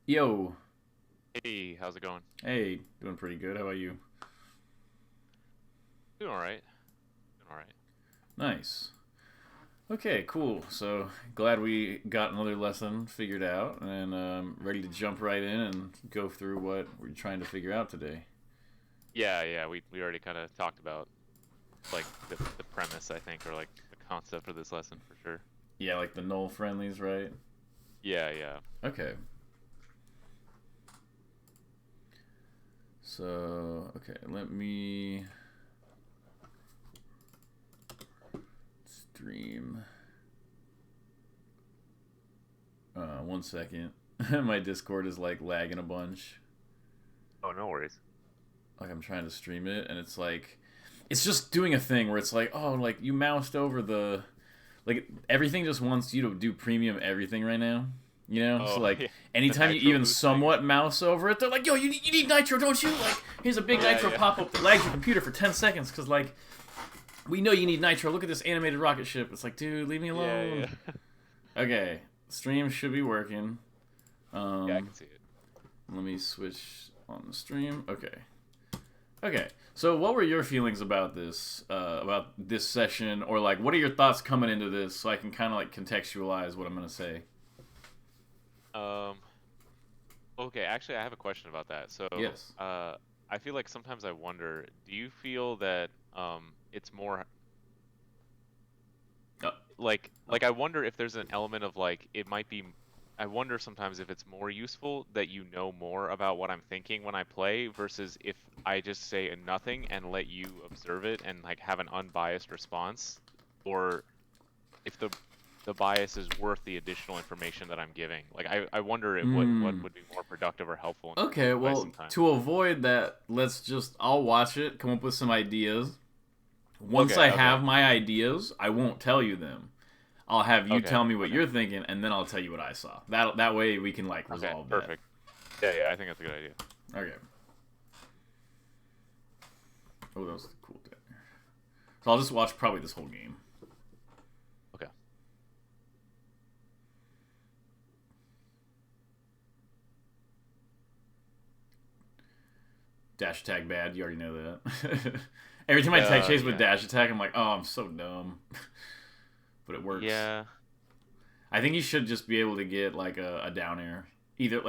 Yo, Hey, how's it going? hey, doing pretty good. How about you? Doing all right. Doing all right. Nice. Okay, cool. So glad we got another lesson figured out and ready to jump right in and go through what we're trying to figure out today. Yeah. We already kind of talked about like the premise, I think, or like the concept of this lesson for sure. Yeah, like the null friendlies, right? Yeah. Okay. So, okay, let me stream. 1 second. My Discord is like lagging a bunch. Oh, no worries. Like I'm trying to stream it and it's just doing a thing where it's like, oh, like you moused over the like everything just wants you to do premium everything right now. You know? So Oh, like yeah. The anytime you nitro even boost thing. somewhat mouse over it, they're like, yo, you need nitro, don't you? Like, here's a big nitro Yeah. pop up that lags your computer for 10 seconds because like we know you need nitro. Look at this animated rocket ship. It's like, dude, leave me Yeah. alone. Okay. Stream should be working. Yeah, I Um can see it. let me switch on the stream. Okay. Okay. So, what were your feelings about this session, or like, what are your thoughts coming into this, so I can kind of like contextualize what I'm gonna say? Um, okay, actually I have a question about that. So, Yes. I feel like sometimes I wonder, do you feel that it's more Oh, oh. like I wonder if there's an element of like it might be I wonder sometimes if it's more useful that you know more about what I'm thinking when I play versus if I just say nothing and let you observe it and like have an unbiased response, or if the bias is worth the additional information that I'm giving. Like I wonder what Hmm. would be more productive or helpful in terms of Okay. advice Well, sometimes. to avoid that, I'll watch it, come up with some ideas. Once I Okay. have my ideas, I won't tell you them. I'll have you Okay. tell me what Okay. you're thinking, and then I'll tell you what I saw. That way we can like Okay. resolve that. Perfect. Yeah, I think that's a good idea. Okay. Oh, that was cool. So I'll just watch probably this whole game. Okay. Dash attack bad. You already know that. Every time I tech chase with Yeah. dash attack, I'm like, oh, I'm so dumb. But it works. Yeah. I think you should just be able to get like a down air. Either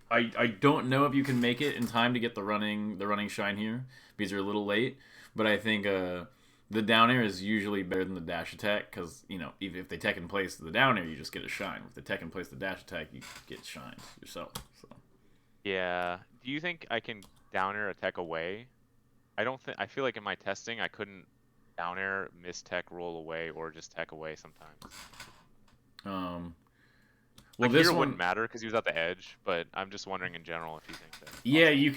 I don't know if you can make it in time to get the running shine here because you're a little late. But I think the down air is usually better than the dash attack because if they tech in place the down air, you just get a shine. If they tech in place the dash attack, you get shines yourself. So Yeah. Do you think I can down air a tech away? I don't think I feel like in my testing I couldn't down air, miss tech, roll away, or just tech away sometimes. um, well, Like this here it wouldn't one. matter because he was at the edge, but I'm just wondering in general if you think that's Yeah, possible. you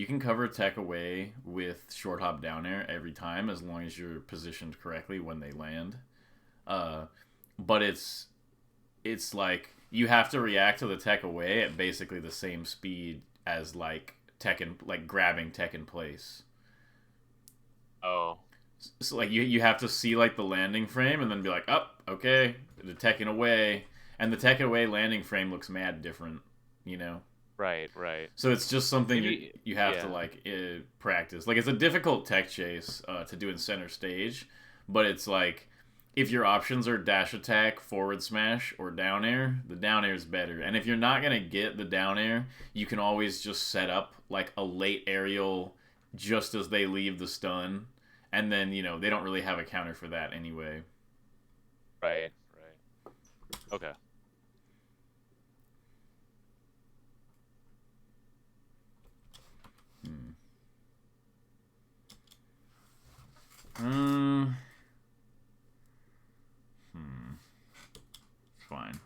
can cover tech away with short hop down air every time as long as you're positioned correctly when they land. Uh, but it's like you have to react to the tech away at basically the same speed as like tech in like grabbing tech in place. Oh, So like you have to see like the landing frame and then be like, oh, okay, the tech in away, and the tech away landing frame looks mad different, you know. right. So it's just something Maybe, you have to yeah. like practice. Like it's a difficult tech chase to do in center stage, but it's like if your options are dash attack, forward smash, or down air, the down air is better. And if you're not gonna get the down air, you can always just set up like a late aerial just as they leave the stun, and then they don't really have a counter for that anyway. Right. Okay. Hmm. Hmm. Hmm. Fine.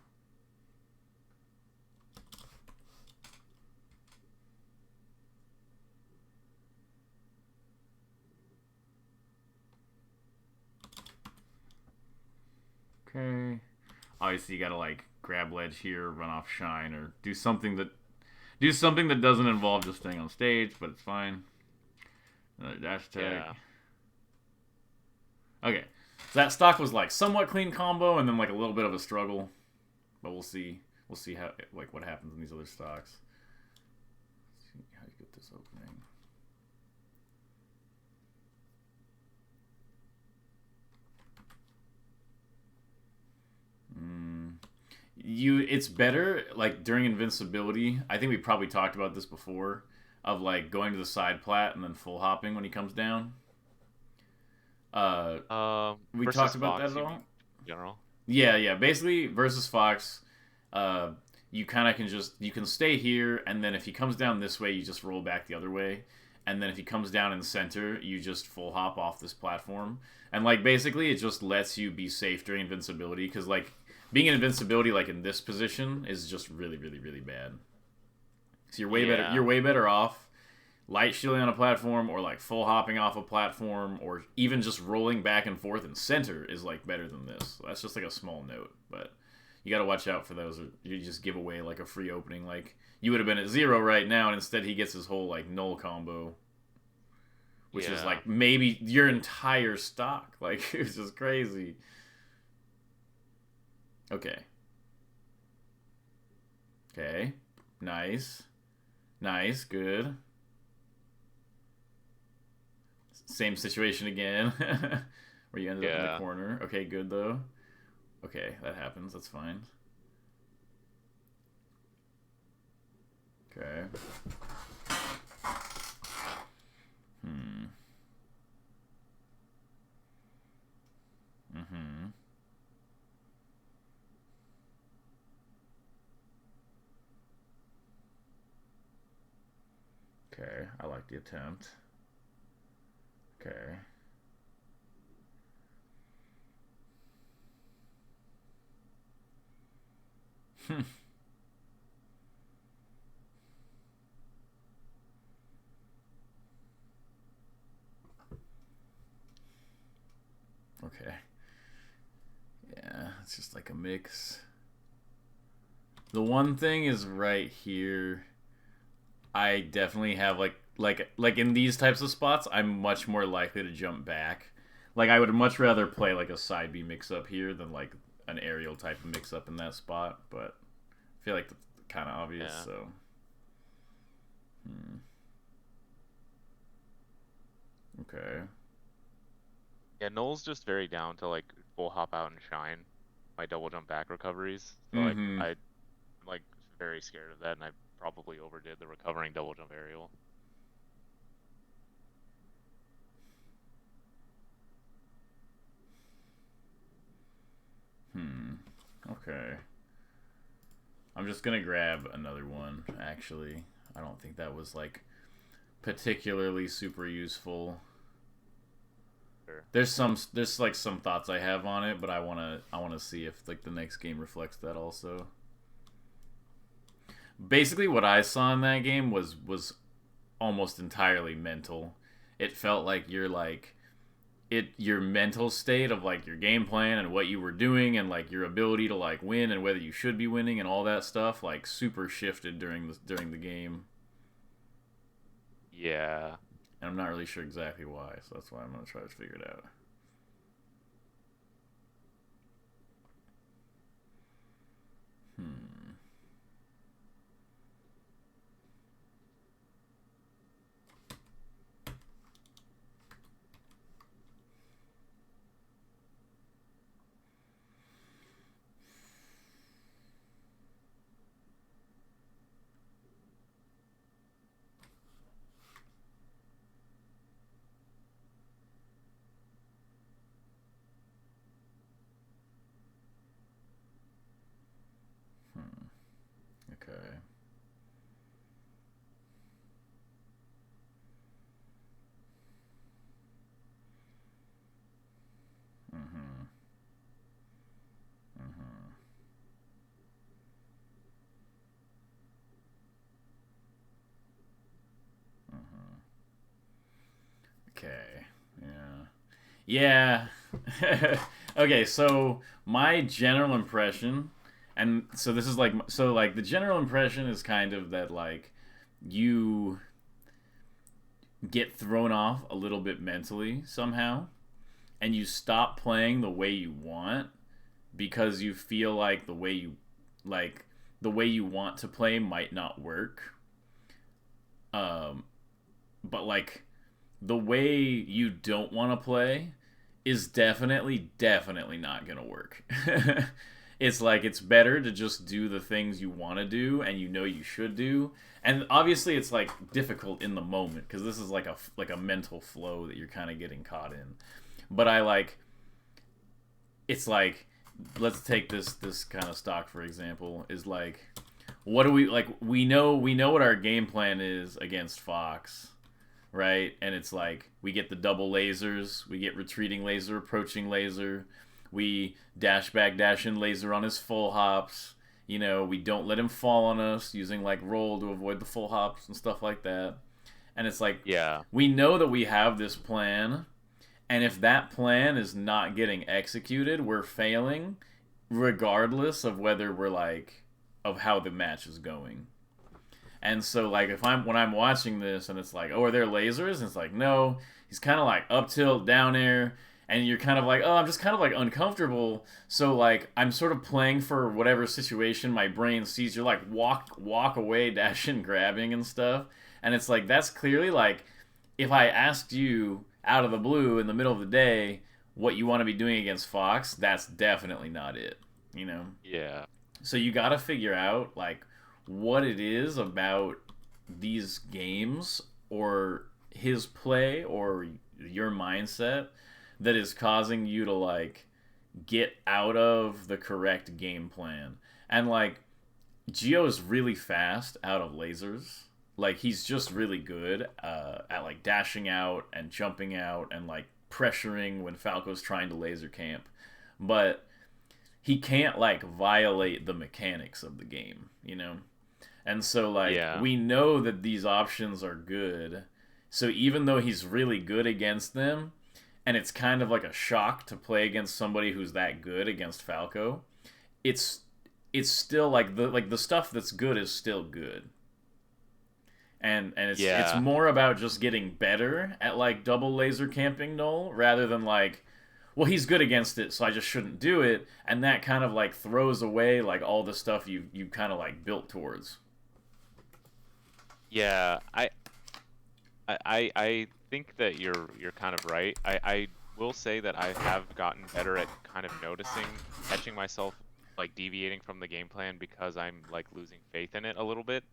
Okay. Obviously, you gotta like grab ledge here, run off shine, or do something that doesn't involve just staying on stage, but it's fine. Another dash attack. Yeah. Okay. So that stock was like somewhat clean combo and then like a little bit of a struggle. But we'll see. We'll see how like what happens in these other stocks. Let's see how you get this opening. It's better like during invincibility. I think we probably talked about this before, of like going to the side plat and then full hopping when he comes down. We Versus talked about that Fox, at you all? mean, in general? Yeah. Basically, versus Fox, uh, you kind of can you can stay here, and then if he comes down this way, you just roll back the other way, and then if he comes down in the center, you just full hop off this platform, and like basically it just lets you be safe during invincibility, because like being in invincibility like in this position is just really bad. So you're way better. Yeah. You're way better off light shielding on a platform, or like full hopping off a platform, or even just rolling back and forth in center is like better than this. So that's just like a small note, but you got to watch out for those, or you just give away like a free opening. Like you would have been at 0 right now, and instead he gets his whole like null combo, which is Yeah. like maybe your entire stock. Like it's just crazy. Okay. Okay. Nice. Nice. Good. Same situation again. Where you ended up in the corner. Okay, good though. Okay, that happens. That's fine. Okay. Okay, I like the attempt. Okay. Okay. Yeah, it's just like a mix. The one thing is right here. I definitely have like in these types of spots, I'm much more likely to jump back. Like I would much rather play like a side B mix up here than like an aerial type of mix up in that spot, but I feel like that's kind of obvious, Yeah. so okay. Yeah, Noel's just very down to like full hop out and shine my double jump back recoveries. So like Mm-hmm. I like very scared of that, and I probably overdid the recovering double jump aerial. Okay. I'm just gonna grab another one, actually. I don't think that was like particularly super useful. Sure. There's like some thoughts I have on it, but I wanna see if like the next game reflects that also. Basically what I saw in that game was almost entirely mental. It felt like your mental state of like your game plan and what you were doing and like your ability to like win and whether you should be winning and all that stuff like super shifted during the game. Yeah. And I'm not really sure exactly why, so that's why I'm gonna try to figure it out. Okay. Okay. Yeah. Yeah. Okay, so my general impression, and so this is like the general impression is kind of that like you get thrown off a little bit mentally somehow, and you stop playing the way you want because you feel like the way you like the way you want to play might not work. Um, but like the way you don't want to play is definitely not gonna work. It's like it's better to just do the things you want to do and you know you should do. And obviously it's like difficult in the moment because this is like a mental flow that you're kind of getting caught in. But I like it's like let's take this kind of stock for example is like what do we like we know what our game plan is against Fox, right? And it's like we get the double lasers, we get retreating laser, approaching laser, we dash back, dash in laser on his full hops. You know, we don't let him fall on us using like roll to avoid the full hops and stuff like that. And it's like Yeah. we know that we have this plan, and if that plan is not getting executed, we're failing, regardless of whether we're like of how the match is going. And so like if I'm when I'm watching this and it's like, oh, are there lasers? And it's like, no, he's kind of like up tilt, down air, and you're kind of like, oh, I'm just kind of like uncomfortable. So like I'm sort of playing for whatever situation my brain sees. You're like walk away, dashing, grabbing and stuff. And it's like that's clearly like if I asked you out of the blue in the middle of the day what you want to be doing against Fox, that's definitely not it. You know? Yeah. So you got to figure out like what it is about these games or his play or your mindset that is causing you to like get out of the correct game plan. And like Geo's really fast out of lasers. Like he's just really good at like dashing out and jumping out and like pressuring when Falco's trying to laser camp. But he can't like violate the mechanics of the game, you know? And so like Yeah. we know that these options are good. So even though he's really good against them, and it's kind of like a shock to play against somebody who's that good against Falco, it's it's still like the stuff that's good is still good. And it's Yeah. more about just getting better at like double laser camping null rather than like well he's good against it so I just shouldn't do it, and that kind of like throws away like all the stuff you kind of like built towards. Yeah. I think that you're kind of right. I will say that I have gotten better at kind of noticing, catching myself like deviating from the game plan because I'm like losing faith in it a little bit,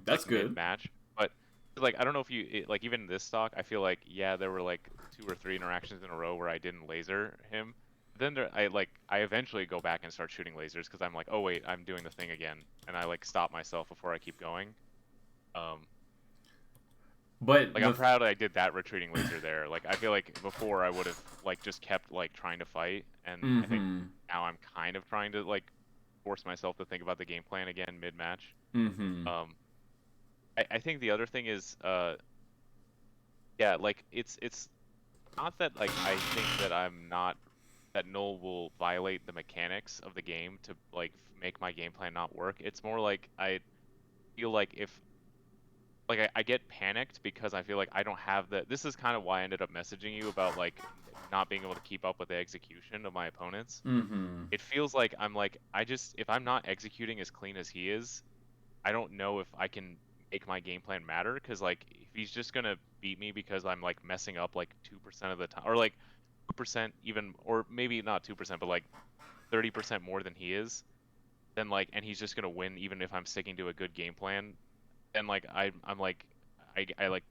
That's like good. mid-match. But like I don't know if like even in this stock, I feel like yeah, there were like 2 or 3 interactions in a row where I didn't laser him. Then I eventually go back and start shooting lasers because I'm like, oh wait, I'm doing the thing again, and I like stop myself before I keep going. Um, But Like I'm proud I did that retreating laser there. Like I feel like before I would have like just kept like trying to fight, and I think mm-hmm. now I'm kind of trying to like force myself to think about the game plan again mid-match. Mm-hmm. Um, I think the other thing is yeah, like it's not that like I think that I'm not that Null will violate the mechanics of the game to like make my game plan not work. It's more like I feel like if like I get panicked because I feel like I don't have the this is kind of why I ended up messaging you about like not being able to keep up with the execution of my opponents. Mm-hmm. It feels like I'm like I just if I'm not executing as clean as he is, I don't know if I can make my game plan matter because like if he's just gonna beat me because I'm like messing up like 2% of the time or like 2% even or maybe not 2% but like 30% more than he is, then like and he's just gonna win even if I'm sticking to a good game plan, and like I'm like I like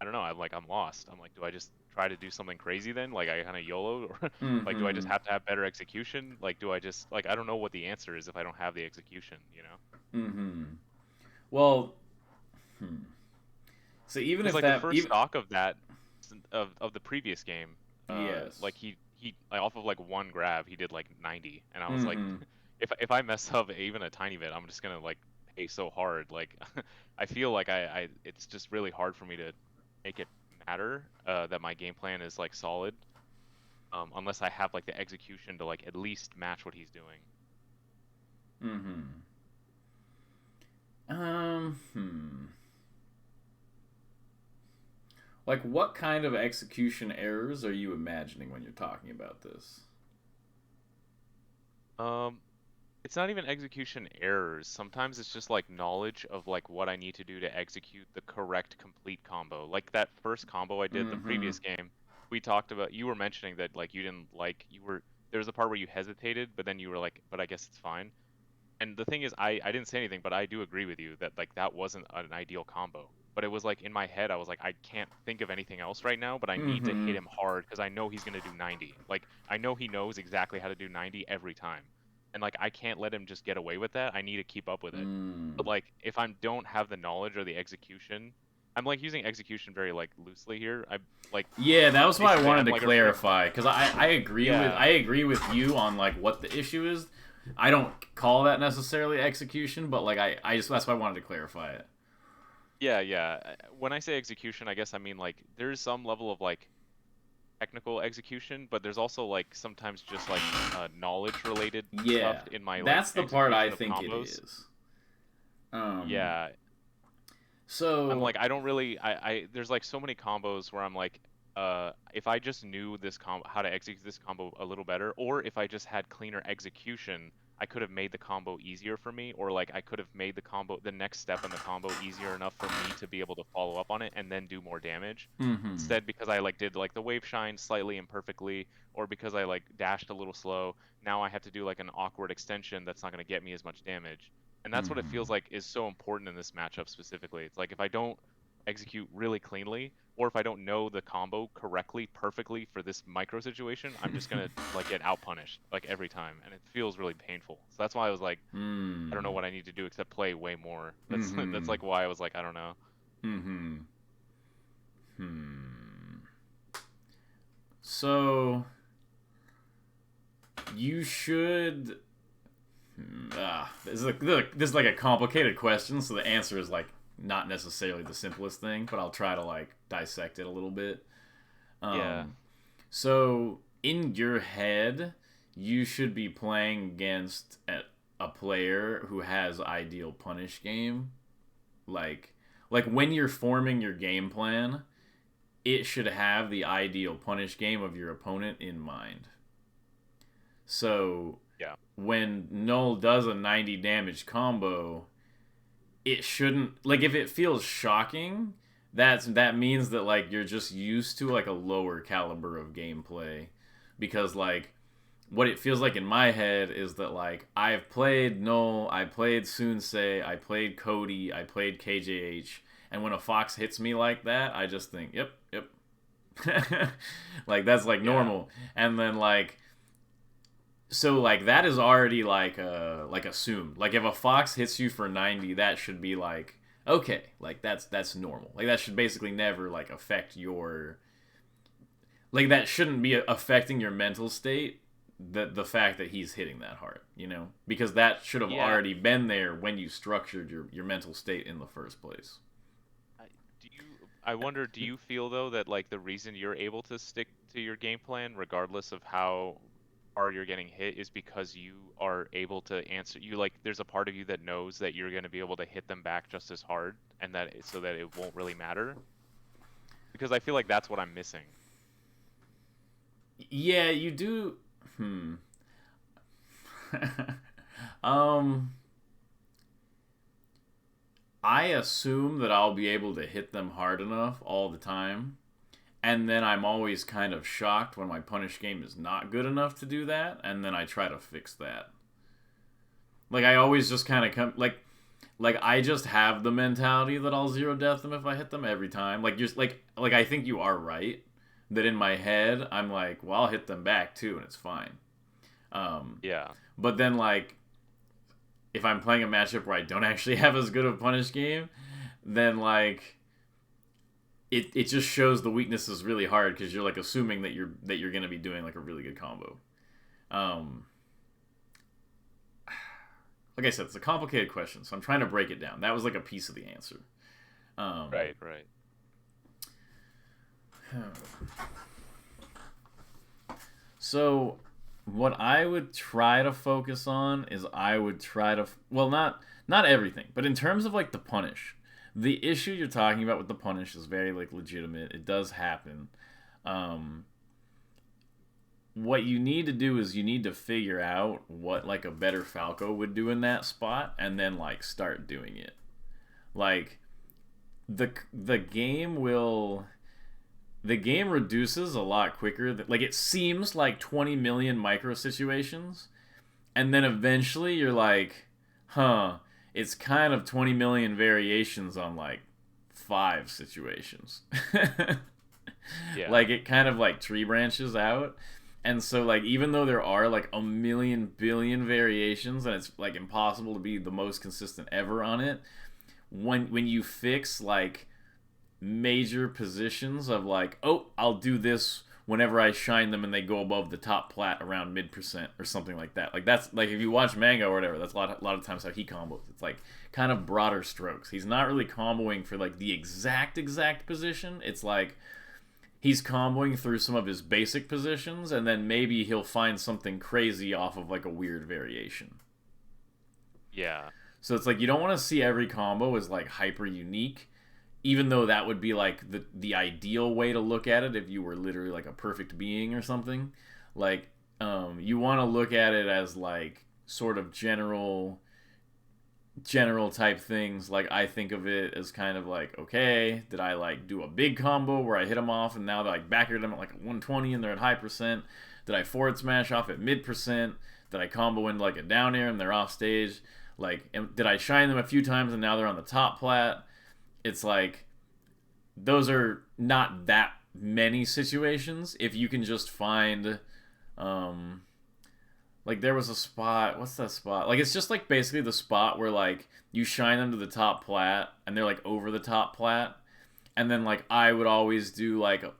I don't know, I'm lost. I'm like, do I just try to do something crazy then? Like I kind of YOLO or like do I just Mm-hmm. have to have better execution? Like do I just like I don't know what the answer is if I don't have the execution, you know? Mm-hmm. Well, hmm. So even Because if like the that first even stock of that of the previous game, yes. like he like off of like one grab he did like 90, and I was like, Mm-hmm. if I mess up even a tiny bit, I'm just gonna like pay so hard. Like I feel like I it's just really hard for me to make it matter that my game plan is like solid, unless I have like the execution to like at least match what he's doing. Mm-hmm. Hmm. Like what kind of execution errors are you imagining when you're talking about this? Um, It's not even execution errors. Sometimes it's just like knowledge of like what I need to do to execute the correct complete combo. Like that first combo I did the Mm-hmm. previous game, we talked about, you were mentioning that like you didn't like, there was a part where you hesitated, but then you were like, but I guess it's fine. And the thing is, I didn't say anything, but I do agree with you that like that wasn't an ideal combo. But it was like in my head, I was like, I can't think of anything else right now, but I need to Mm-hmm. hit him hard because I know he's gonna do 90. Like I know he knows exactly how to do 90 every time, and like I can't let him just get away with that. I need to keep up with it. But Mm. like if I don't have the knowledge or the execution, I'm like using execution very like loosely here. I like Yeah, that was why I basically wanted I'm to like afraid. clarify because Yeah. I agree with you on like what the issue is. I don't call that necessarily execution, but like I just that's why I wanted to clarify it. Yeah, yeah. When I say execution, I guess I mean like there's some level of like technical execution, but there's also like sometimes just like knowledge related stuff Yeah, in my like that's the part I execution of think it combos. is. Um, Yeah, I'm so like I don't really I there's like so many combos where I'm like if I just knew this how to execute this combo a little better, or if I just had cleaner execution, I could have made the combo easier for me, or like I could have made the next step in the combo easier enough for me to be able to follow up on it and then do more damage. mm-hmm. Instead, because I like did like the wave shine slightly imperfectly, or because I like dashed a little slow, now I have to do like an awkward extension that's not going to get me as much damage. And that's what it Mm-hmm. feels like is so important in this matchup specifically. It's like if I don't execute really cleanly, or if I don't know the combo correctly, perfectly for this micro situation, I'm just gonna like get out punished like every time, and it feels really painful. So that's why I was like, I don't know Mm. what I need to do except play way more. That's that's Mm-hmm. like why I was like, I don't know. Mm-hmm. Hmm. So you should. This is like a complicated question, so the answer is like not necessarily the simplest thing, but I'll try to like dissect it a little bit. Yeah, Um, so in your head, you should be playing against a player who has ideal punish game. Like like when you're forming your game plan, it should have the ideal punish game of your opponent in mind. So yeah, when Null does a 90 damage combo, it shouldn't like if it feels shocking, that means that like you're just used to like a lower caliber of gameplay because like what it feels like in my head is that like I've played Null, I played Sunsei, I played Cody, I played KJH, and when a fox hits me like that, I just think, yep, yep. Like that's like yeah, normal. And then like so like that is already like assumed. Like if a fox hits you for 90, that should be like okay, like that's normal. Like that should basically never like affect your like that shouldn't be affecting your mental state the fact that he's hitting that hard, you know? Because that should have yeah. already been there when you structured your mental state in the first place. I, I wonder, do you feel though that like the reason you're able to stick to your game plan, regardless of how hard you're getting hit, is because you are able to answer, you like, there's a part of you that knows that you're going to be able to hit them back just as hard, and that so that it won't really matter? Because I feel like that's what I'm missing. Yeah, you do. um I assume that I'll be able to hit them hard enough all the time. And then I'm always kind of shocked when my punish game is not good enough to do that, and then I try to fix that. Like I always just kind of come like I just have the mentality that I'll zero death them if I hit them every time. Like just like I think you are right that in my head I'm like, well, I'll hit them back too and it's fine. Um Yeah. but then like if I'm playing a matchup where I don't actually have as good of a punish game, then like it just shows the weakness is really hard because you're like assuming that you're gonna be doing like a really good combo. Um, like I said, it's a complicated question, so I'm trying to break it down. That was like a piece of the answer. Um, Right, right. so what I would try to focus on is I would try to well not everything, but in terms of like the punish, the issue you're talking about with the punish is very like legitimate. It does happen. Um, what you need to do is you need to figure out what like a better Falco would do in that spot, and then like start doing it. Like the game will the game reduces a lot quicker. Like it seems like 20 million micro situations, and then eventually you're like, huh, it's kind of 20 million variations on like 5 situations. Yeah. Like it kind of like tree branches out. And so like even though there are like a million billion variations and it's like impossible to be the most consistent ever on it, when you fix like major positions of like, oh, I'll do this whenever I shine them and they go above the top plat around mid% or something like that. Like that's like if you watch Mango or whatever, that's a lot of times how he combos. It's like kind of broader strokes. He's not really comboing for like the exact position. It's like he's comboing through some of his basic positions, and then maybe he'll find something crazy off of like a weird variation. Yeah. So it's like you don't want to see every combo as like hyper unique, even though that would be like the ideal way to look at it if you were literally like a perfect being or something. Like you want to look at it as like sort of general type things. Like I think of it as kind of like, okay, did I like do a big combo where I hit them off and now they like backered them at like 120 and they're at high percent? Did I forward smash off at mid%? Did I combo into like a down air and they're off stage? Like, did I shine them a few times and now they're on the top plat? It's like those are not that many situations if you can just find like there was a spot, what's that spot? Like it's just like basically the spot where like you shine them to the top plat and they're like over the top plat, and then like I would always do like a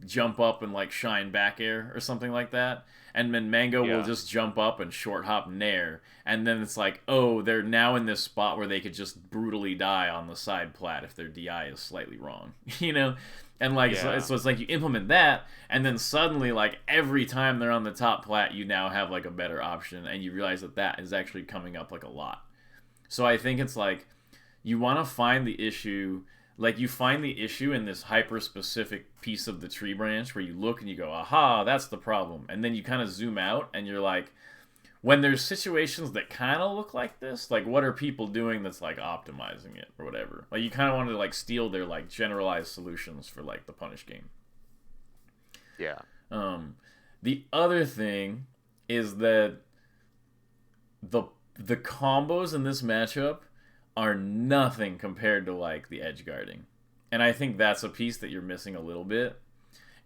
jump up and like shine back air or something like that, and then Mango will just jump up and short hop nair, and then it's like, oh, they're now in this spot where they could just brutally die on the side plat if their DI is slightly wrong, you know? And like so it's like you implement that, and then suddenly like every time they're on the top plat, you now have like a better option, and you realize that that is actually coming up like a lot. So I think it's like you want to find the issue. Like you find the issue in this hyper specific piece of the tree branch where you look and you go, aha, that's the problem. And then you kind of zoom out and you're like, when there's situations that kind of look like this, like what are people doing that's like optimizing it or whatever? Like you kind of want to like steal their like generalized solutions for like the punish game. Yeah. The other thing is that the combos in this matchup are nothing compared to like the edge guarding. And I think that's a piece that you're missing a little bit.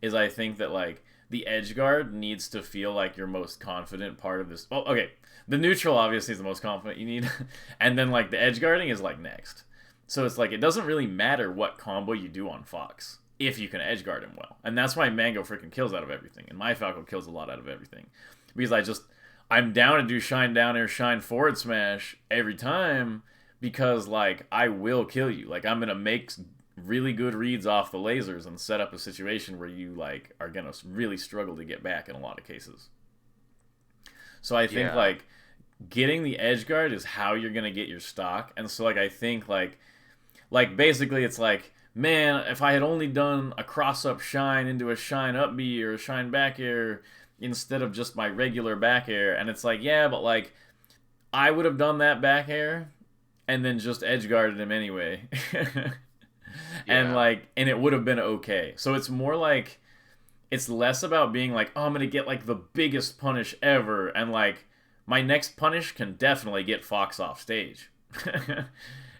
Is I think that like the edge guard needs to feel like your most confident part of this. Well, okay, the neutral obviously is the most confident you need, and then like the edge guarding is like next. So it's like it doesn't really matter what combo you do on Fox if you can edge guard him well, and that's why Mango freaking kills out of everything, and my Falco kills a lot out of everything, because I'm down to do shine down air, shine forward smash every time, because like I will kill you. Like I'm gonna make really good reads off the lasers and set up a situation where you like are gonna really struggle to get back in a lot of cases. So I think like getting the edge guard is how you're gonna get your stock. And so like I think like basically it's like, man, if I had only done a cross up shine into a shine up B or a shine back air instead of just my regular back air, and it's like, yeah, but like I would have done that back air and then just edge guarded him anyway. And it would have been okay. So it's more like, it's less about being like, oh, I'm gonna get like the biggest punish ever, and like my next punish can definitely get Fox off stage.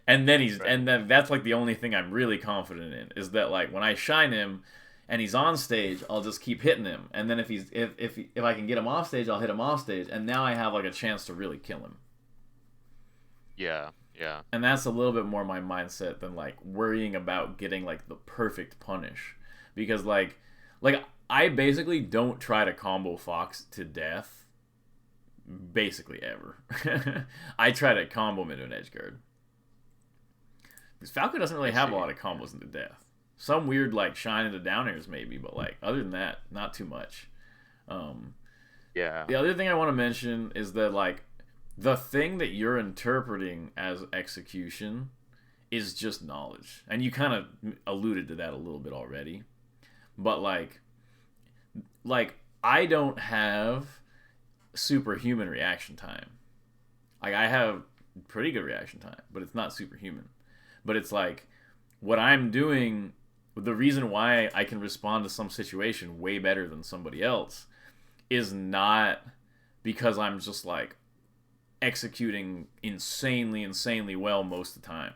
And then that's like the only thing I'm really confident in, is that like when I shine him and he's on stage, I'll just keep hitting him, and then if I can get him off stage, I'll hit him off stage, and now I have like a chance to really kill him. Yeah. And that's a little bit more my mindset than like worrying about getting like the perfect punish, because like I basically don't try to combo Fox to death basically ever. I try to combo him into an edge guard, because Falco doesn't really have a lot of combos into death. Some weird like shine into down airs maybe, but like other than that, not too much. The other thing I want to mention is that like the thing that you're interpreting as execution is just knowledge. And you kind of alluded to that a little bit already. But like I don't have superhuman reaction time. Like I have pretty good reaction time, but it's not superhuman. But it's like what I'm doing, the reason why I can respond to some situation way better than somebody else is not because I'm just like executing insanely well most of the time.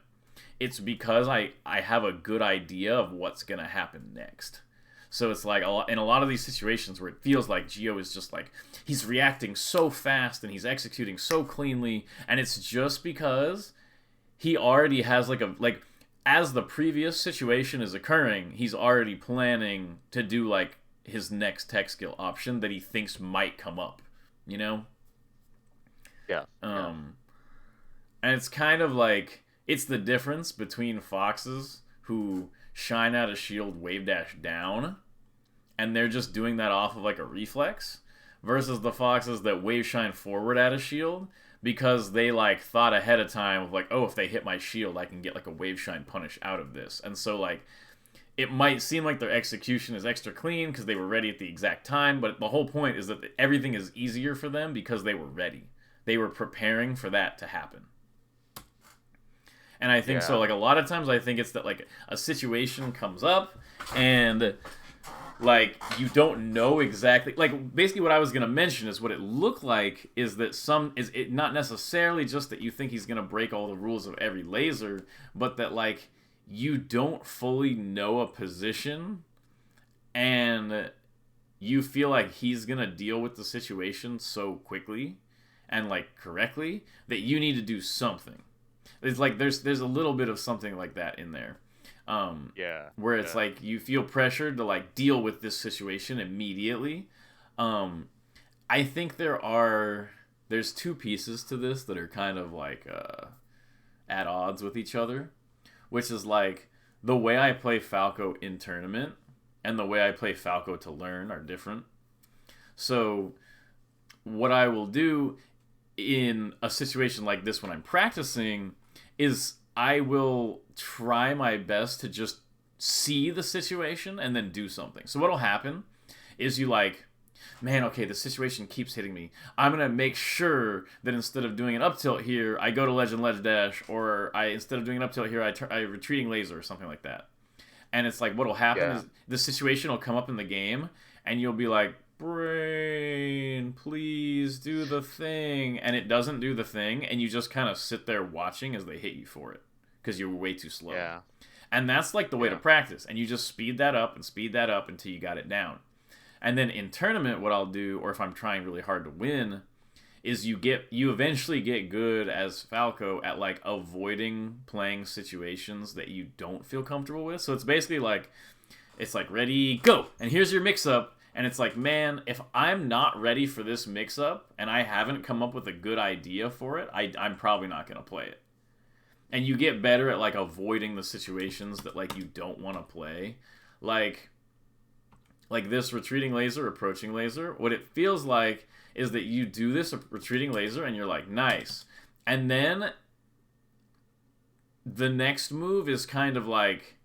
It's because I have a good idea of what's going to happen next. So it's like in a lot of these situations where it feels like Geo is just like he's reacting so fast and he's executing so cleanly, and it's just because he already has like as the previous situation is occurring, he's already planning to do like his next tech skill option that he thinks might come up, you know? Yeah. Yeah. Um and it's kind of like it's the difference between foxes who shine out a shield wave dash down and they're just doing that off of like a reflex versus the foxes that wave shine forward at a shield because they like thought ahead of time of like, oh, if they hit my shield I can get like a wave shine punish out of this. And so like it might seem like their execution is extra clean because they were ready at the exact time, but the whole point is that everything is easier for them because they were ready. They were preparing for that to happen. And I think so. Yeah. Like a lot of times, I think it's that like a situation comes up, and like you don't know exactly. Like basically, what I was gonna mention is what it looked like is that some is it not necessarily just that you think he's gonna break all the rules of every laser, but that like you don't fully know a position, and you feel like he's gonna deal with the situation so quickly and like correctly that you need to do something. It's like there's a little bit of something like that in there, Yeah. where it's Yeah. like you feel pressured to like deal with this situation immediately. Um, I think there's two pieces to this that are kind of like at odds with each other, which is like the way I play Falco in tournament and the way I play Falco to learn are different. So what I will do in a situation like this when I'm practicing is I will try my best to just see the situation and then do something. So what'll happen is you like, man, okay, the situation keeps hitting me. I'm gonna make sure that instead of doing an up tilt here, I go to legend ledge dash, or I instead of doing an up tilt here, I retreating laser or something like that. And it's like what'll happen Yeah. is the situation will come up in the game, and you'll be like, brain, please do the thing, and it doesn't do the thing, and you just kind of sit there watching as they hit you for it because you're way too slow. Yeah. And that's like the way to Yeah. practice, and you just speed that up and speed that up until you got it down. And then in tournament, what I'll do, or if I'm trying really hard to win, is you eventually get good as Falco at like avoiding playing situations that you don't feel comfortable with. So it's like ready, go, and here's your mix up. And it's like, man, if I'm not ready for this mix up and I haven't come up with a good idea for it, I'm probably not gonna play it. And you get better at like avoiding the situations that like you don't want to play, like this retreating laser, approaching laser. What it feels like is that you do this retreating laser and you're like, nice. And then the next move is kind of like,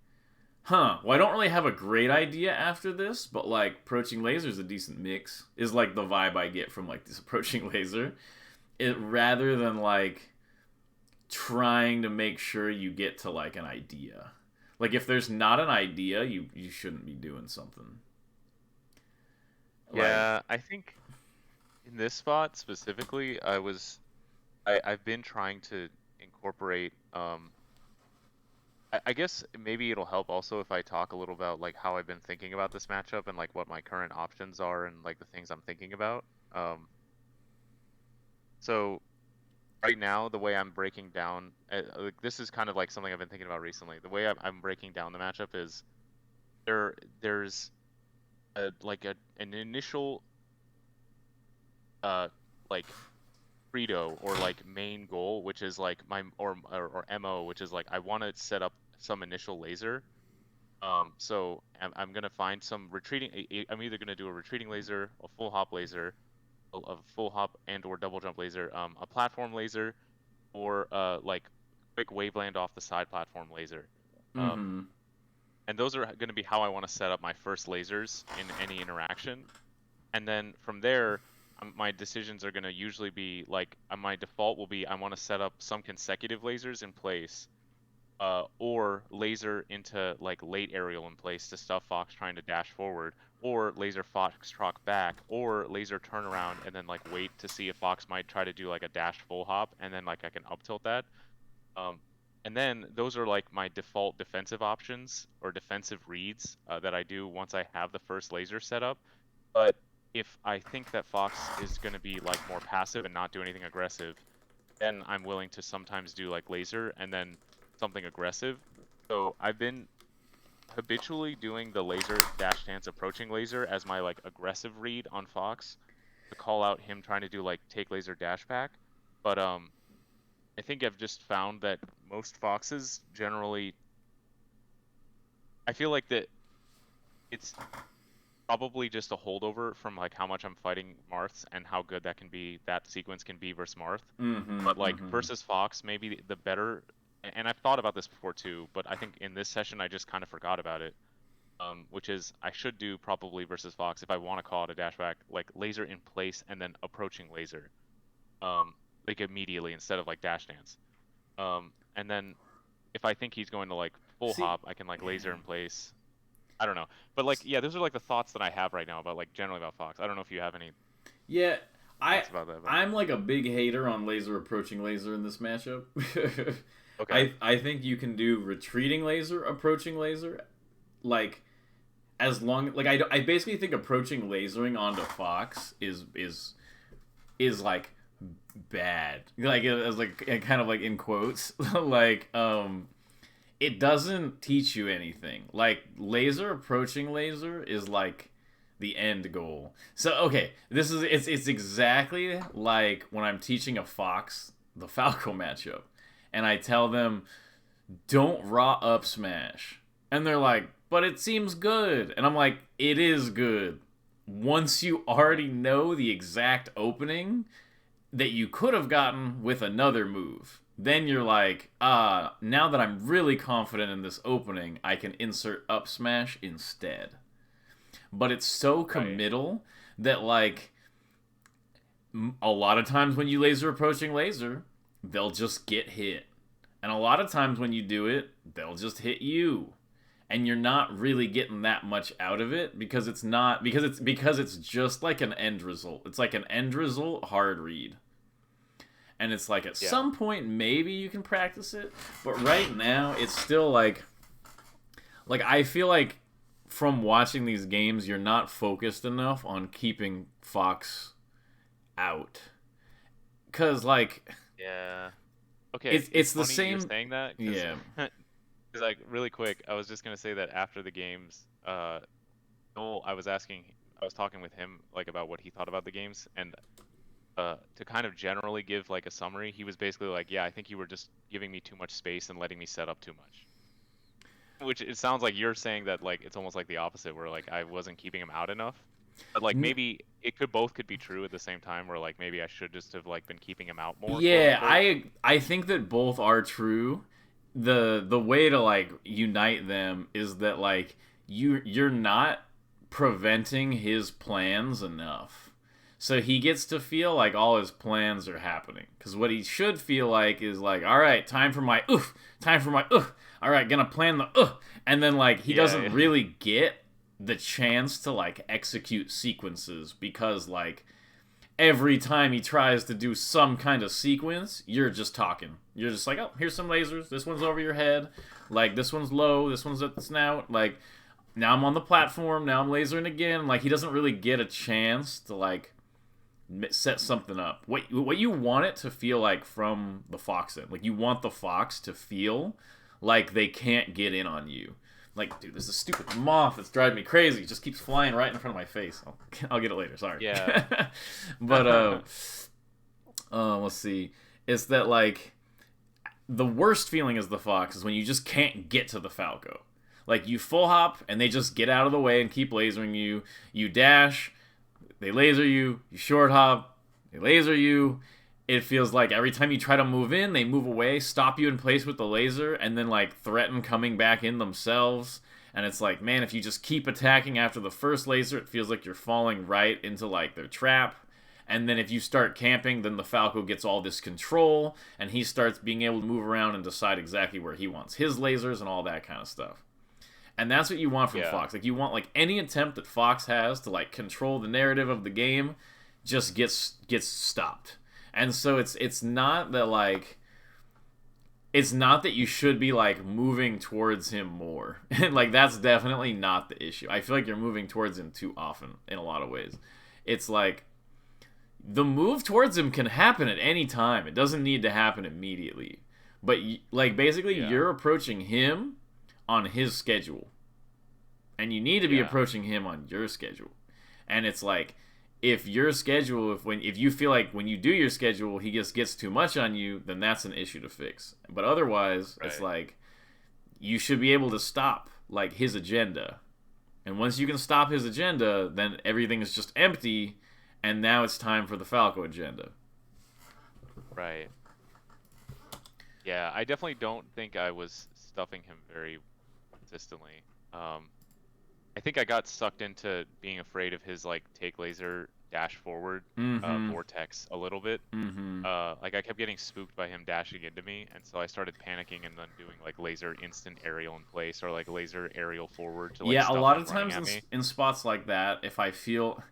well, I don't really have a great idea after this, but like approaching laser is a decent mix, is like the vibe I get from like this approaching laser. It rather than like trying to make sure you get to like an idea. Like if there's not an idea, you shouldn't be doing something. Like, Yeah. I think in this spot specifically, I've been trying to incorporate I guess maybe it'll help also if I talk a little about like how I've been thinking about this matchup and like what my current options are and like the things I'm thinking about. So right now the way I'm breaking down like this is kind of like something I've been thinking about recently. The way I'm breaking down the matchup is there's an initial uh like credo or like main goal, which is like my or MO, which is like I want to set up some initial laser. So I'm gonna find some retreating. I'm either gonna do a retreating laser, a full hop laser, a full hop and or double jump laser, a platform laser, or like quick waveland off the side platform laser. Um, mm-hmm. and those are gonna be how I want to set up my first lasers in any interaction. and then from there, my decisions are going to usually be like my default will be I want to set up some consecutive lasers in place, or laser into like late aerial in place to stuff Fox trying to dash forward, or laser Fox truck back, or laser turnaround and then like wait to see if Fox might try to do like a dash full hop, and then like I can up tilt that. Um, and then those are like my default defensive options or defensive reads that I do once I have the first laser set up. But if I think that Fox is going to be like more passive and not do anything aggressive, then I'm willing to sometimes do like laser and then something aggressive. So I've been habitually doing the laser dash dance approaching laser as my like aggressive read on Fox to call out him trying to do like take laser dash back. But I think I've just found that most Foxes generally, I feel like that it's probably just a holdover from like how much I'm fighting Marths and how good that sequence can be versus Marth. But like versus Fox, maybe the better, and I've thought about this before too, but I think in this session I just kind of forgot about it. Which is I should do probably versus Fox if I want to call it a dash back, like laser in place and then approaching laser, like immediately instead of like dash dance. And then if I think he's going to like full See, hop, I can like laser in place. I don't know, but like yeah, those are like the thoughts that I have right now about like generally about Fox. I don't know if you have any yeah, thoughts about that. But... I'm like a big hater on laser approaching laser in this matchup. Okay. I think you can do retreating laser, approaching laser, like as long like I basically think approaching lasering onto Fox is like bad, like as like kind of like in quotes like it doesn't teach you anything. Like laser approaching laser is like the end goal. So okay, this is it's exactly like when I'm teaching a Fox the Falco matchup and I tell them don't raw up smash. And they're like, "But it seems good." And I'm like, "It is good. Once you already know the exact opening that you could have gotten with another move, then you're like, now that I'm really confident in this opening, I can insert up smash instead." But it's so committal that, like, a lot of times when you laser approaching laser, they'll just get hit. And a lot of times when you do it, they'll just hit you. And you're not really getting that much out of it because it's not because it's just like an end result. It's like an end result hard read. And it's like at some point maybe you can practice it, but right now it's still like I feel like from watching these games you're not focused enough on keeping Fox out. Cuz like yeah. Okay. It's the funny same you're saying that. Yeah. Because like really quick, I was just gonna say that after the games, Noel, I was talking with him like about what he thought about the games, and to kind of generally give like a summary, he was basically like, yeah, I think you were just giving me too much space and letting me set up too much. Which it sounds like you're saying that like it's almost like the opposite, where like I wasn't keeping him out enough. But like maybe it could be true at the same time, where like maybe I should just have like been keeping him out more. Yeah, I think that both are true. The way to like unite them is that like you're not preventing his plans enough. So he gets to feel like all his plans are happening. Because what he should feel like is like, all right, time for my oof, time for my oof. All right, gonna plan the and then like he doesn't really get the chance to like execute sequences because like every time he tries to do some kind of sequence, you're just talking. You're just like, oh, here's some lasers. This one's over your head. Like, this one's low. This one's at the snout. Like, now I'm on the platform. Now I'm lasering again. Like, he doesn't really get a chance to, like, set something up. What you want it to feel like from the Fox end. Like, you want the Fox to feel like they can't get in on you. Like, dude, this is a stupid moth that's driving me crazy. It just keeps flying right in front of my face. I'll get it later. Sorry. Yeah. But let's see. It's that like the worst feeling as the Fox is when you just can't get to the Falco. Like you full hop and they just get out of the way and keep lasering you. You dash, they laser you. You short hop, they laser you. it feels like every time you try to move in, they move away, stop you in place with the laser, and then like threaten coming back in themselves. And it's like, man, if you just keep attacking after the first laser, it feels like you're falling right into like their trap. And then if you start camping, then the Falco gets all this control, and he starts being able to move around and decide exactly where he wants his lasers and all that kind of stuff. And that's what you want from Fox. Like, you want, like, any attempt that Fox has to, like, control the narrative of the game just gets stopped. And so it's not that, like, it's not that you should be, like, moving towards him more. Like, that's definitely not the issue. I feel like you're moving towards him too often in a lot of ways. It's like, the move towards him can happen at any time. It doesn't need to happen immediately. But, like, basically, you're approaching him on his schedule. And you need to be approaching him on your schedule. And it's like, if your schedule, if you feel like when you do your schedule, he just gets too much on you, then that's an issue to fix. But otherwise, it's like, you should be able to stop, like, his agenda. And once you can stop his agenda, then everything is just empty, and now it's time for the Falco agenda. Right. Yeah, I definitely don't think I was stuffing him very consistently. I think I got sucked into being afraid of his like take laser dash forward vortex a little bit. Like I kept getting spooked by him dashing into me, and so I started panicking and then doing like laser instant aerial in place or like laser aerial forward to like a lot of running times at me. in spots like that, if I feel,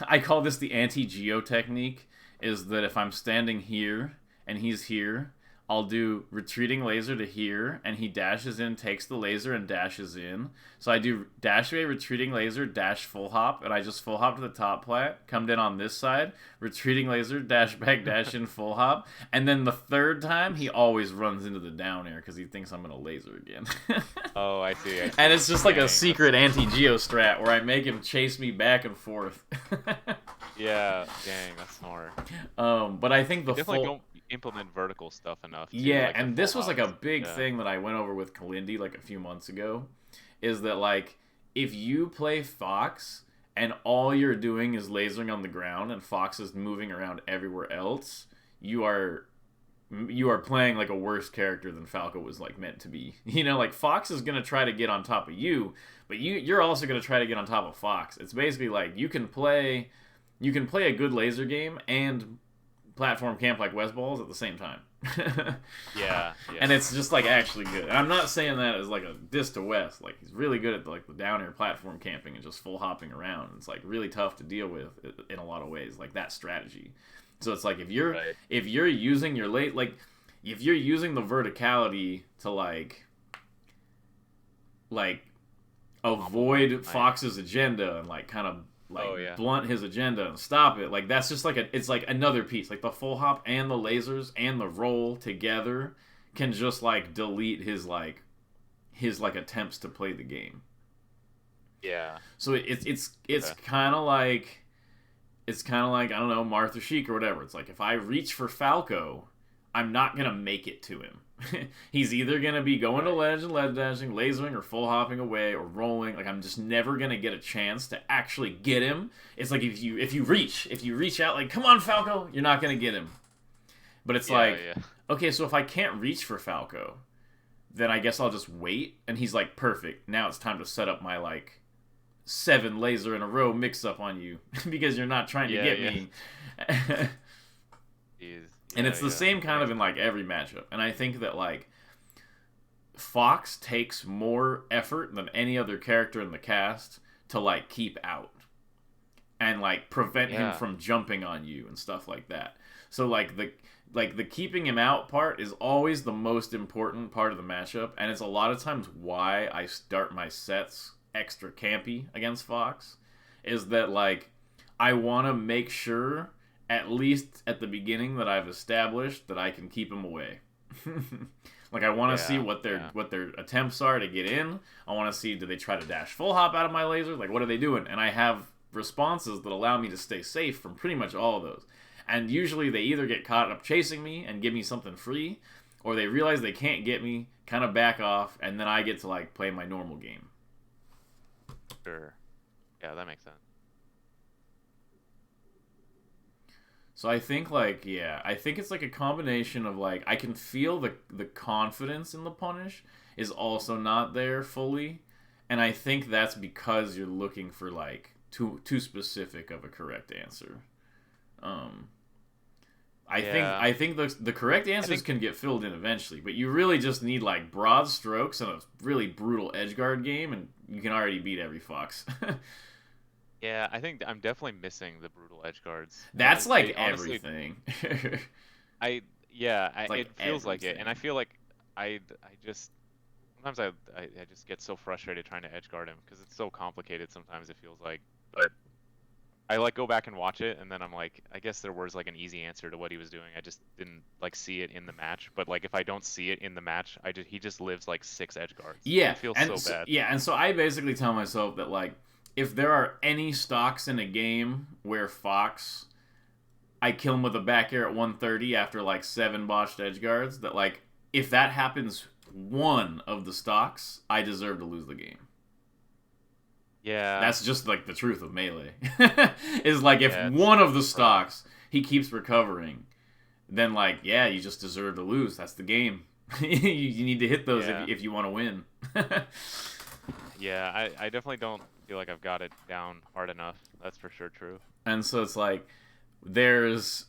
I call this the anti-Geo technique, is that if I'm standing here and he's here, I'll do retreating laser to here, and he dashes in, takes the laser, and dashes in. So I do dash away, retreating laser, dash full hop, and I just full hop to the top plat, come in on this side, retreating laser, dash back, dash in, full hop. And then the third time, he always runs into the down air because he thinks I'm going to laser again. Oh, I see. And it's just like a secret anti-Geo strat where I make him chase me back and forth. Yeah, dang, that's smart. But I think the definitely don't implement vertical stuff enough. Too, yeah, like and this was like a big thing that I went over with Kalindi like a few months ago, is that like if you play Fox and all you're doing is lasering on the ground and Fox is moving around everywhere else, you are playing like a worse character than Falco was like meant to be. You know, like Fox is gonna try to get on top of you, but you're also gonna try to get on top of Fox. It's basically like you can play a good laser game and platform camp like West Balls at the same time. yeah. And it's just like actually good. And I'm not saying that as like a diss to West. Like he's really good at like the down air platform camping and just full hopping around. It's like really tough to deal with in a lot of ways, like that strategy. So it's like if you're using your if you're using the verticality to like avoid Fox's agenda and like kind of blunt his agenda and stop it, like that's just like it's like another piece. Like the full hop and the lasers and the roll together can just like delete his attempts to play the game. Yeah. So it's kind of like I don't know, Martha Sheik or whatever. It's like if I reach for Falco, I'm not gonna make it to him. He's either gonna be going to ledge and ledge dashing, lasering, or full hopping away, or rolling. Like I'm just never gonna get a chance to actually get him. It's like if you reach out, like come on Falco, you're not gonna get him. But it's okay, so if I can't reach for Falco, then I guess I'll just wait. And he's like, perfect. Now it's time to set up my like 7 laser in a row mix up on you because you're not trying to get me. And it's the same kind of in like every matchup. And I think that like Fox takes more effort than any other character in the cast to like keep out and like prevent him from jumping on you and stuff like that. So like the keeping him out part is always the most important part of the matchup, and it's a lot of times why I start my sets extra campy against Fox, is that like I want to make sure at least at the beginning that I've established that I can keep him away. Like I want to see what their attempts are to get in. I want to see, do they try to dash full hop out of my laser? Like what are they doing? And I have responses that allow me to stay safe from pretty much all of those. And usually they either get caught up chasing me and give me something free, or they realize they can't get me, kind of back off, and then I get to like play my normal game. Sure. Yeah, that makes sense. So I think like yeah, I think it's like a combination of like I can feel the confidence in the punish is also not there fully, and I think that's because you're looking for like too specific of a correct answer. Um, Yeah, I think the correct I answers think can get filled in eventually, but you really just need like broad strokes and a really brutal edgeguard game, and you can already beat every fox. yeah, I think I'm definitely missing the brutal edge guards. That's like They honestly, everything. It's I yeah, like it feels like it, and I everything. feel like I just sometimes I just get so frustrated trying to edge guard him because it's so complicated. Sometimes it feels like, but I like go back and watch it, and then I'm like, I guess there was like an easy answer to what he was doing. I just didn't like see it in the match. But like if I don't see it in the match, he just lives like 6 edge guards, and Yeah, it feels and so bad. yeah, and so I basically tell myself that like if there are any stocks in a game where Fox I kill him with a back air at 130 after like 7 botched edge guards, that like if that happens one of the stocks, I deserve to lose the game. Yeah, That's just like the truth of melee. Is like if yeah, one of the it's rough. stocks he keeps recovering, then like yeah, you just deserve to lose. That's the game. You need to hit those Yeah, if you want to win. yeah. I definitely don't feel like I've got it down hard enough. That's for sure true. And so it's like there's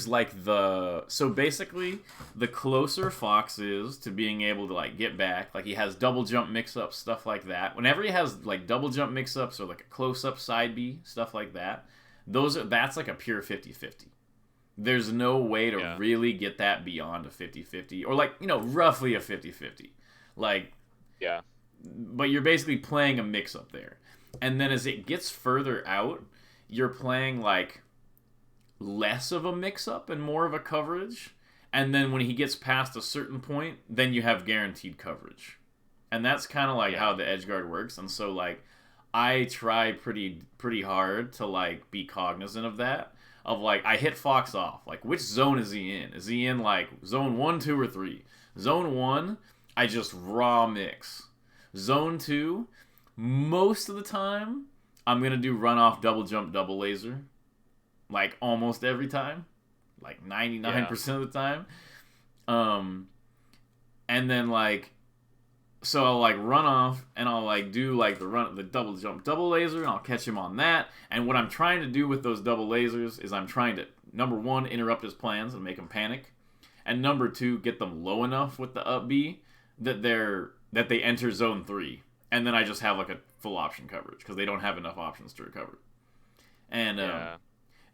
like the so basically the closer Fox is to being able to like get back, like he has double jump mix ups, stuff like that. Whenever he has like double jump mix ups or like a close up side B, stuff like that, that's like a pure 50-50. There's no way to Yeah, really get that beyond a 50-50 or like, roughly a 50-50. Like yeah, but you're basically playing a mix up there. And then as it gets further out, you're playing like less of a mix up and more of a coverage. And then when he gets past a certain point, then you have guaranteed coverage. And that's kind of like how yeah, the edge guard works. And so like I try pretty hard to like be cognizant of that. Of like I hit Fox off. Like which zone is he in? Is he in like zone 1, 2, or 3? Zone 1, I just raw mix. Zone 2, most of the time, I'm going to do run off double jump double laser. Like almost every time. Like yeah, 99% of the time. Um, and then like, so I'll like run off and I'll like do like the double jump double laser and I'll catch him on that. And what I'm trying to do with those double lasers is I'm trying to, number one, interrupt his plans and make him panic. And number two, get them low enough with the up B that they enter zone 3, and then I just have like a full option coverage because they don't have enough options to recover. And yeah,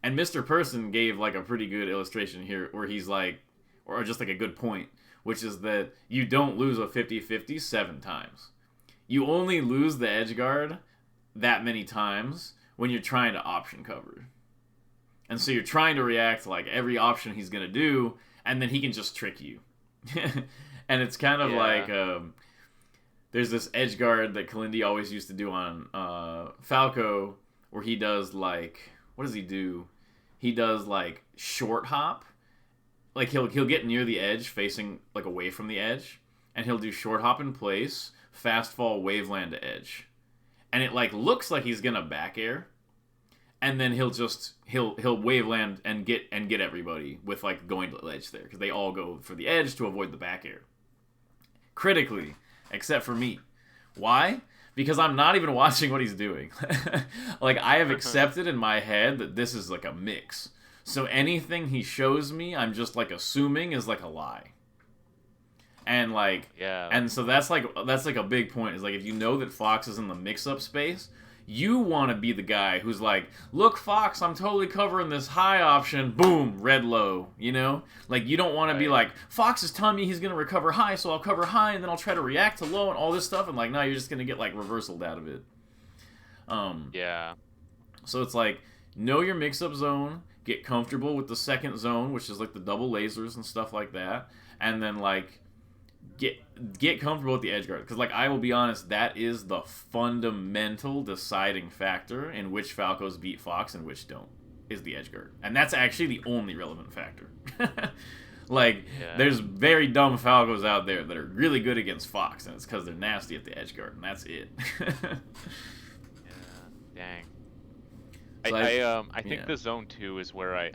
Mr. Person gave like a pretty good illustration here where he's like, or just like a good point, which is that you don't lose a 50-50 7 times. You only lose the edge guard that many times when you're trying to option cover. And so you're trying to react to like every option he's going to do, and then he can just trick you. And it's kind of like yeah. there's this edge guard that Kalindi always used to do on Falco, where he does like what does he do? He does like short hop. Like he'll get near the edge, facing like away from the edge, and he'll do short hop in place, fast fall, waveland to edge, and it like looks like he's gonna back air, and then he'll waveland and get everybody with like going to the edge there because they all go for the edge to avoid the back air critically, except for me. Why? Because I'm not even watching what he's doing. Like I have accepted in my head that this is like a mix. So anything he shows me, I'm just like assuming is like a lie. And like Yeah, and so that's like a big point is like if you know that Fox is in the mix up space, you want to be the guy who's like, look, Fox, I'm totally covering this high option. Boom, red low. Like you don't want to be right. like, Fox is telling me he's gonna recover high, so I'll cover high and then I'll try to react to low and all this stuff. And like, no, you're just gonna get like reversaled out of it. Um, Yeah, so it's like know your mix up zone, get comfortable with the second zone, which is like the double lasers and stuff like that, and then like get comfortable with the edge guard because like I will be honest, that is the fundamental deciding factor in which Falcos beat Fox and which don't, is the edge guard, and that's actually the only relevant factor. Like yeah, there's very dumb Falcos out there that are really good against Fox, and it's because they're nasty at the edge guard, and that's it. yeah. Dang. So I think yeah. the zone 2 is where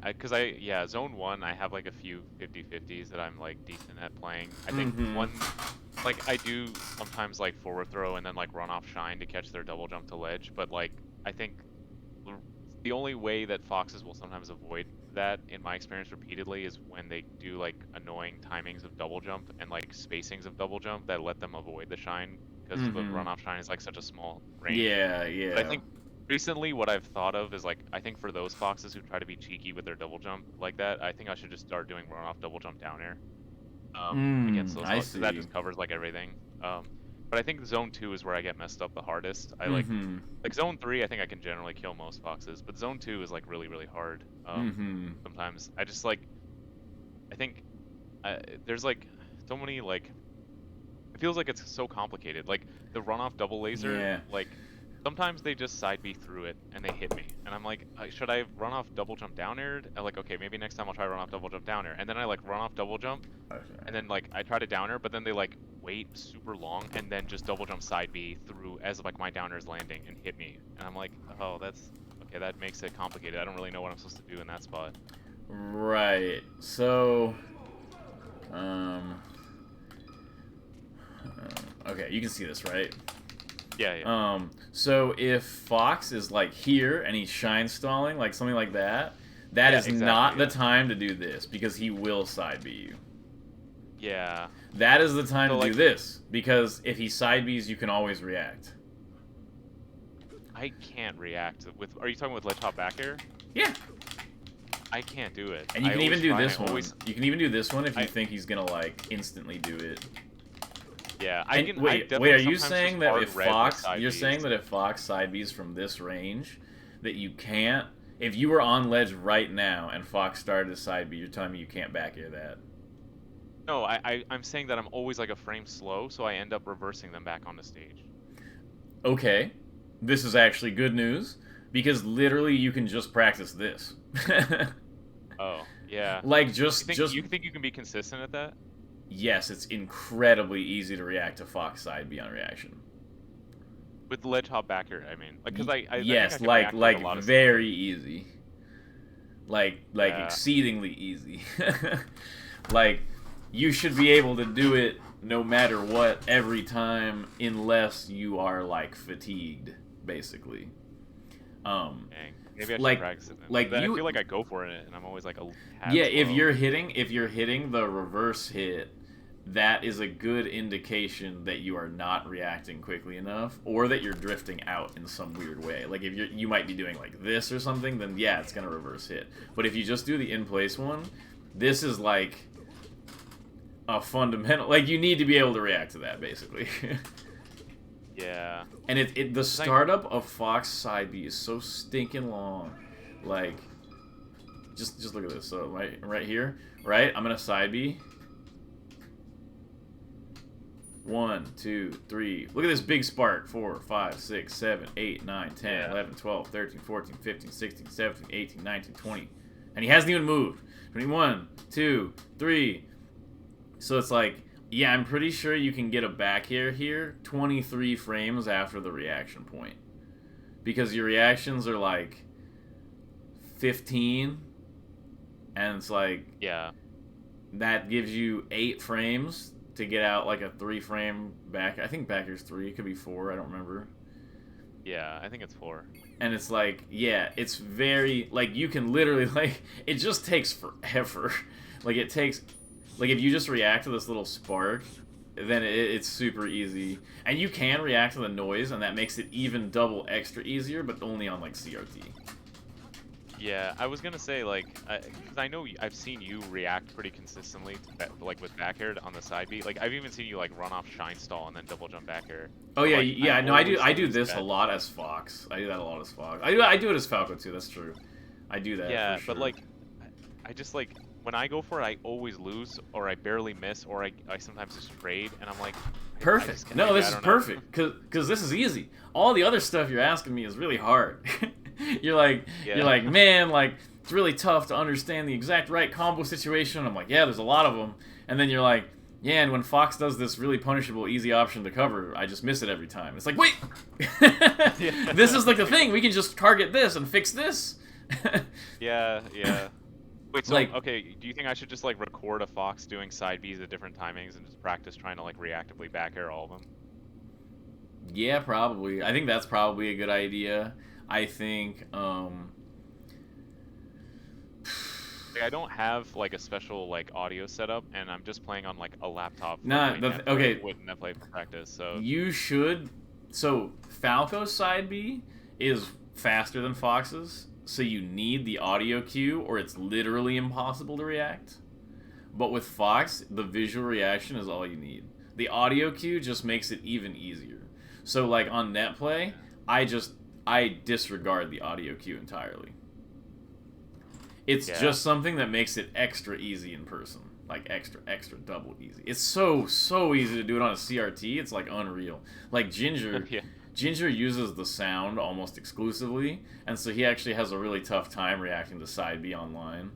yeah, zone 1 I have like a few 50/50s that I'm like decent at playing. I think Mm-hmm. one, like I do sometimes like forward throw and then like run off shine to catch their double jump to ledge, but like I think l- the only way that foxes will sometimes avoid that, in my experience repeatedly, is when they do like annoying timings of double jump and like spacings of double jump that let them avoid the shine because the Mm-hmm. run off shine is like such a small range. Yeah, But I yeah. think recently what I've thought of is like I think for those foxes who try to be cheeky with their double jump like that, I think I should just start doing run off double jump down air against those I foxes because that see. just covers like everything. But I think zone 2 is where I get messed up the hardest. I Mm-hmm. like zone 3 I think I can generally kill most foxes, but zone 2 is like really really hard. Mm-hmm. Sometimes I just like I think there's like so many like it feels like it's so complicated. Like the runoff double laser, Yeah. like sometimes they just side B through it and they hit me, and I'm like, should I run off double jump down air? And like, okay, maybe next time I'll try run off double jump down air, and then I like run off double jump, Okay. and then like I try to down air, but then they like wait super long and then just double jump side B through as like my down air is landing and hit me, and I'm like, oh, that's okay. That makes it complicated. I don't really know what I'm supposed to do in that spot. Right. So, um, okay, you can see this, right? Yeah, yeah, So if Fox is like here and he's shine stalling, like something like that, that yeah, is exactly, not the yeah, time to do this because he will side B you. yeah. That is the time So to do like this because if he side Bs, you can always react. I can't react with. Are you talking with ledge hop back air? Yeah, I can't do it. and you I can even always do try and this I one. always You can even do this one if you I think he's gonna like instantly do it. yeah, I And can I wait, definitely are you sometimes just saying that hard if red with Fox, side you're saying Bs. that if Fox side Bs from this range, that you can't, if you were on ledge right now and Fox started a side B, you're telling me you can't back air that? No, I'm saying that I'm always like a frame slow, so I end up reversing them back onto stage. Okay, this is actually good news because literally you can just practice this. Oh, yeah. Like You just think just you think you can be consistent at that? yes, it's incredibly easy to react to Fox side B on reaction. With the ledge hop backer, I mean. Like, cause I think I Yes, can react to like a lot of stuff. very easy. Like Yeah. exceedingly easy. Like you should be able to do it no matter what every time unless you are like fatigued basically. Um Dang. Maybe I should like practice it then. like Then I you feel like I go for it and I'm always like a tad yeah, slow. if you're hitting the reverse hit, that is a good indication that you are not reacting quickly enough or that you're drifting out in some weird way. Like if you might be doing like this or something, then yeah, it's going to reverse hit. But if you just do the in place one, this is like a fundamental, like you need to be able to react to that basically. Yeah. And the 'Cause startup of Fox side B is so stinking long. Like just look at this. So right here, right? I'm going to side B. 1, 2, 3. Look at this big spark. 4, 5, 6, 7, 8, 9, 10, Yeah. 11, 12, 13, 14, 15, 16, 17, 18, 19, 20. And he hasn't even moved. 21, 2, 3. So it's like, yeah, I'm pretty sure you can get a back air here 23 frames after the reaction point. Because your reactions are like 15. And it's like, yeah. that gives you 8 frames to get out like a 3 frame back. I think back air's 3. It could be 4. I don't remember. Yeah, I think it's 4. And it's like, yeah, it's very like you can literally like it just takes forever. Like it takes like if you just react to this little spark, then it's super easy. And you can react to the noise, and that makes it even double extra easier, but only on like CRT. Yeah, I was gonna say like, because I know I've seen you react pretty consistently to that, like with back air on the side beat. Like I've even seen you like run off shine stall and then double jump back air. Oh But, yeah, like, yeah. I've No, always I seen do this this a bad. lot as Fox. I do that a lot as Fox. I do it as Falco too. That's true. I do that. Yeah, for sure. but like, I just like when I go for it, I always lose or I barely miss or I sometimes just trade and I'm like, I Perfect. just, No, like, this I is don't know. perfect. Cause this is easy. All the other stuff you're asking me is really hard. You're like, Yeah. man, like it's really tough to understand the exact right combo situation. I'm like, yeah, there's a lot of them. And then you're like, Yeah, and when Fox does this really punishable, easy option to cover, I just miss it every time. It's like, wait! Yeah. This is like the thing, we can just target this and fix this! Yeah, yeah. Wait, so, Like, okay, do you think I should just, like, record a Fox doing side Bs at different timings and just practice trying to, like, reactively back air all of them? yeah, probably. I think that's probably a good idea. I think, Like, I don't have, like, a special, like, audio setup, and I'm just playing on, like, a laptop. Nah, okay. With Netplay for practice, so... You should... So, Falco's side B is faster than Fox's, so you need the audio cue, or it's literally impossible to react. But with Fox, the visual reaction is all you need. The audio cue just makes it even easier. So, like, on Netplay, I disregard the audio cue entirely. It's just something that makes it extra easy in person. Like, extra double easy. It's so easy to do it on a CRT, it's, like, unreal. Like, Ginger... Yeah. Ginger uses the sound almost exclusively, and so he actually has a really tough time reacting to side B online.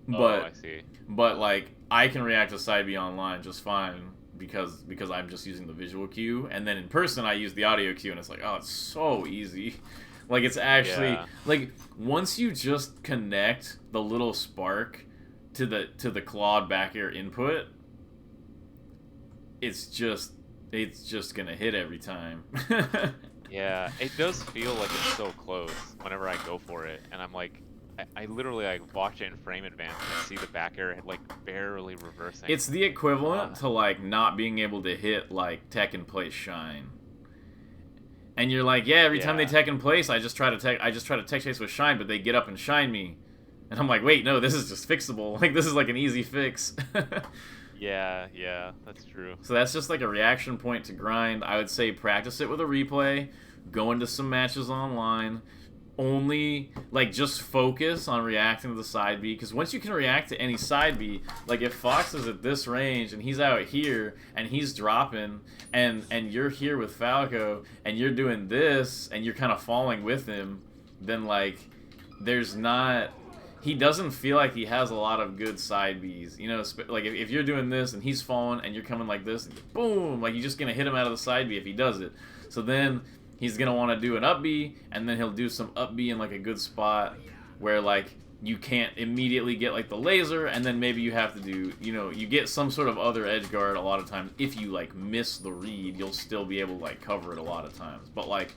But, I see. But, like, I can react to side B online just fine because I'm just using the visual cue, and then in person I use the audio cue, and it's like, oh, it's so easy. Like, it's actually... Like, once you just connect the little spark to the clawed back air input, it's just gonna hit every time. Yeah, it does feel like it's so close whenever I go for it, and I'm like, I literally like watch it in frame advance and I see the back air like barely reversing. It's the equivalent to like not being able to hit like tech in place shine. And you're like, yeah, every time they tech in place, I just try to tech chase with shine, but they get up and shine me. And I'm like, wait, no, this is just fixable. Like, this is like an easy fix. Yeah, that's true. So that's just like a reaction point to grind. I would say practice it with a replay, go into some matches online, only, like, just focus on reacting to the side B, because once you can react to any side B, like, if Fox is at this range, and he's out here, and he's dropping, and you're here with Falco, and you're doing this, and you're kind of falling with him, then, like, there's not... He doesn't feel like he has a lot of good side Bs. You know, like, if you're doing this, and he's falling, and you're coming like this, and boom! Like, you're just going to hit him out of the side B if he does it. So then... he's going to want to do an up B, and then he'll do some up B in, like, a good spot where, like, you can't immediately get, like, the laser, and then maybe you have to do, you know, you get some sort of other edge guard a lot of times. If you, like, miss the read, you'll still be able to, like, cover it a lot of times. But, like,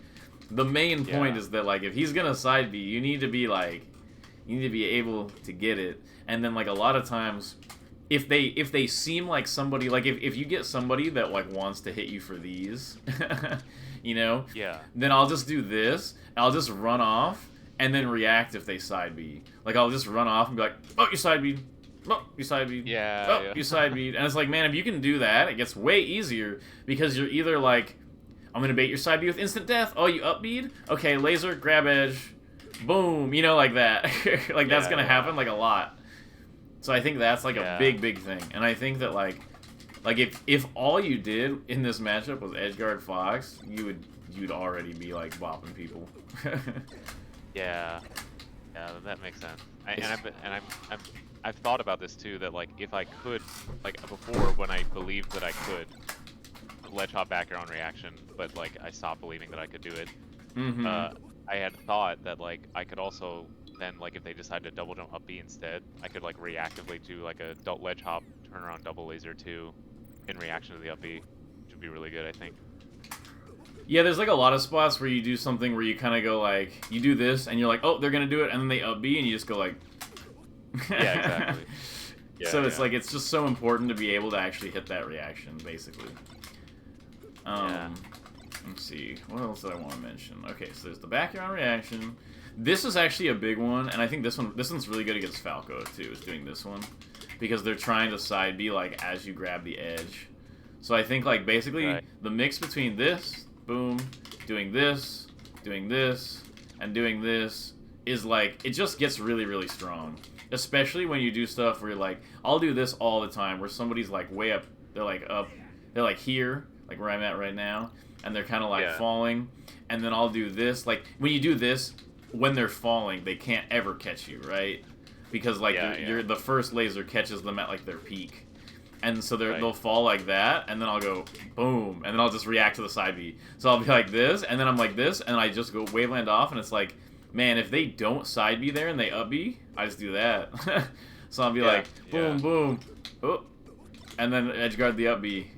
the main point is that, like, if he's going to side B, you need to be, like, you need to be able to get it. And then, like, a lot of times... If they seem like somebody, like, if you get somebody that, like, wants to hit you for these, you know? Yeah. Then I'll just do this, and I'll just run off, and then react if they side B. Like, I'll just run off and be like, oh, you side B. Oh, you side B. Yeah. You side B. And it's like, man, if you can do that, it gets way easier, because you're either like, I'm gonna bait your side B with instant death. Oh, you up B'd? Okay, laser, grab edge, boom, you know, like that. Like, that's gonna happen, like, a lot. So I think that's, like, a big thing. And I think that, like if all you did in this matchup was Edgeguard Fox, you'd already be, like, bopping people. Yeah, that makes sense. I've thought about this too. That, like, if I could, like, before, when I believed that I could ledge hop back air on reaction, but, like, I stopped believing that I could do it. I had thought that, like, I could also then, like, if they decide to double jump up B instead, I could, like, reactively do, like, a ledge hop turn around double laser 2 in reaction to the up B, which would be really good, I think. Yeah, there's, like, a lot of spots where you do something where you kind of go, like, you do this, and you're like, oh, they're gonna do it, and then they up B, and you just go, like... Yeah, exactly. Yeah, so it's like, it's just so important to be able to actually hit that reaction, basically. Let's see, what else did I want to mention? Okay, so there's the back air on reaction. This is actually a big one, and I think this one's really good against Falco, too, is doing this one. Because they're trying to side B, like, as you grab the edge. So I think, like, basically, the mix between this, boom, doing this, and doing this, is, like, it just gets really, really strong. Especially when you do stuff where you're like, I'll do this all the time, where somebody's, like, way up, they're, like, up, they're, like, here, like, where I'm at right now, and they're kind of, like, falling, and then I'll do this. Like, when you do this... when they're falling, they can't ever catch you, right? Because, like, the first laser catches them at, like, their peak. And so Right. they'll fall like that, and then I'll go boom, and then I'll just react to the side B. So I'll be like this, and then I'm like this, and I just go waveland off, and it's like, man, if they don't side B there and they up B, I just do that. So I'll be like boom, boom, oh, and then edge guard the up B.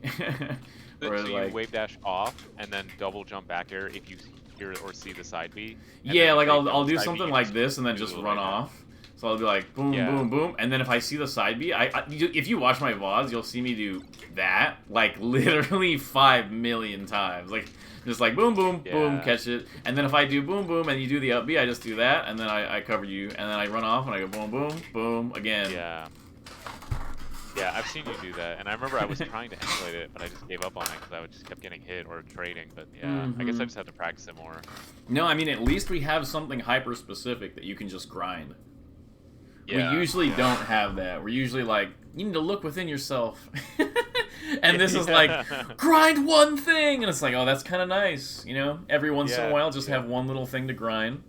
So Or you like, wave dash off and then double jump back air if you hear or see the side B. yeah, like I'll do side something B, like this and then just run off. So I'll be like boom, boom, boom, and then if I see the side B, if you watch my VODs, you'll see me do that like literally 5 million times, like just like boom, boom, boom, catch it, and then if I do boom, boom, and you do the up B, I just do that, and then I cover you, and then I run off and I go boom, boom, boom again. Yeah, I've seen you do that, and I remember I was trying to emulate it, but I just gave up on it because I just kept getting hit or trading. But yeah, I guess I just have to practice it more. No, I mean at least we have something hyper specific that you can just grind. Yeah, we usually don't have that. We're usually like, you need to look within yourself. And this is like, grind one thing! And it's like, oh, that's kind of nice, you know? Every once in a while, just have one little thing to grind.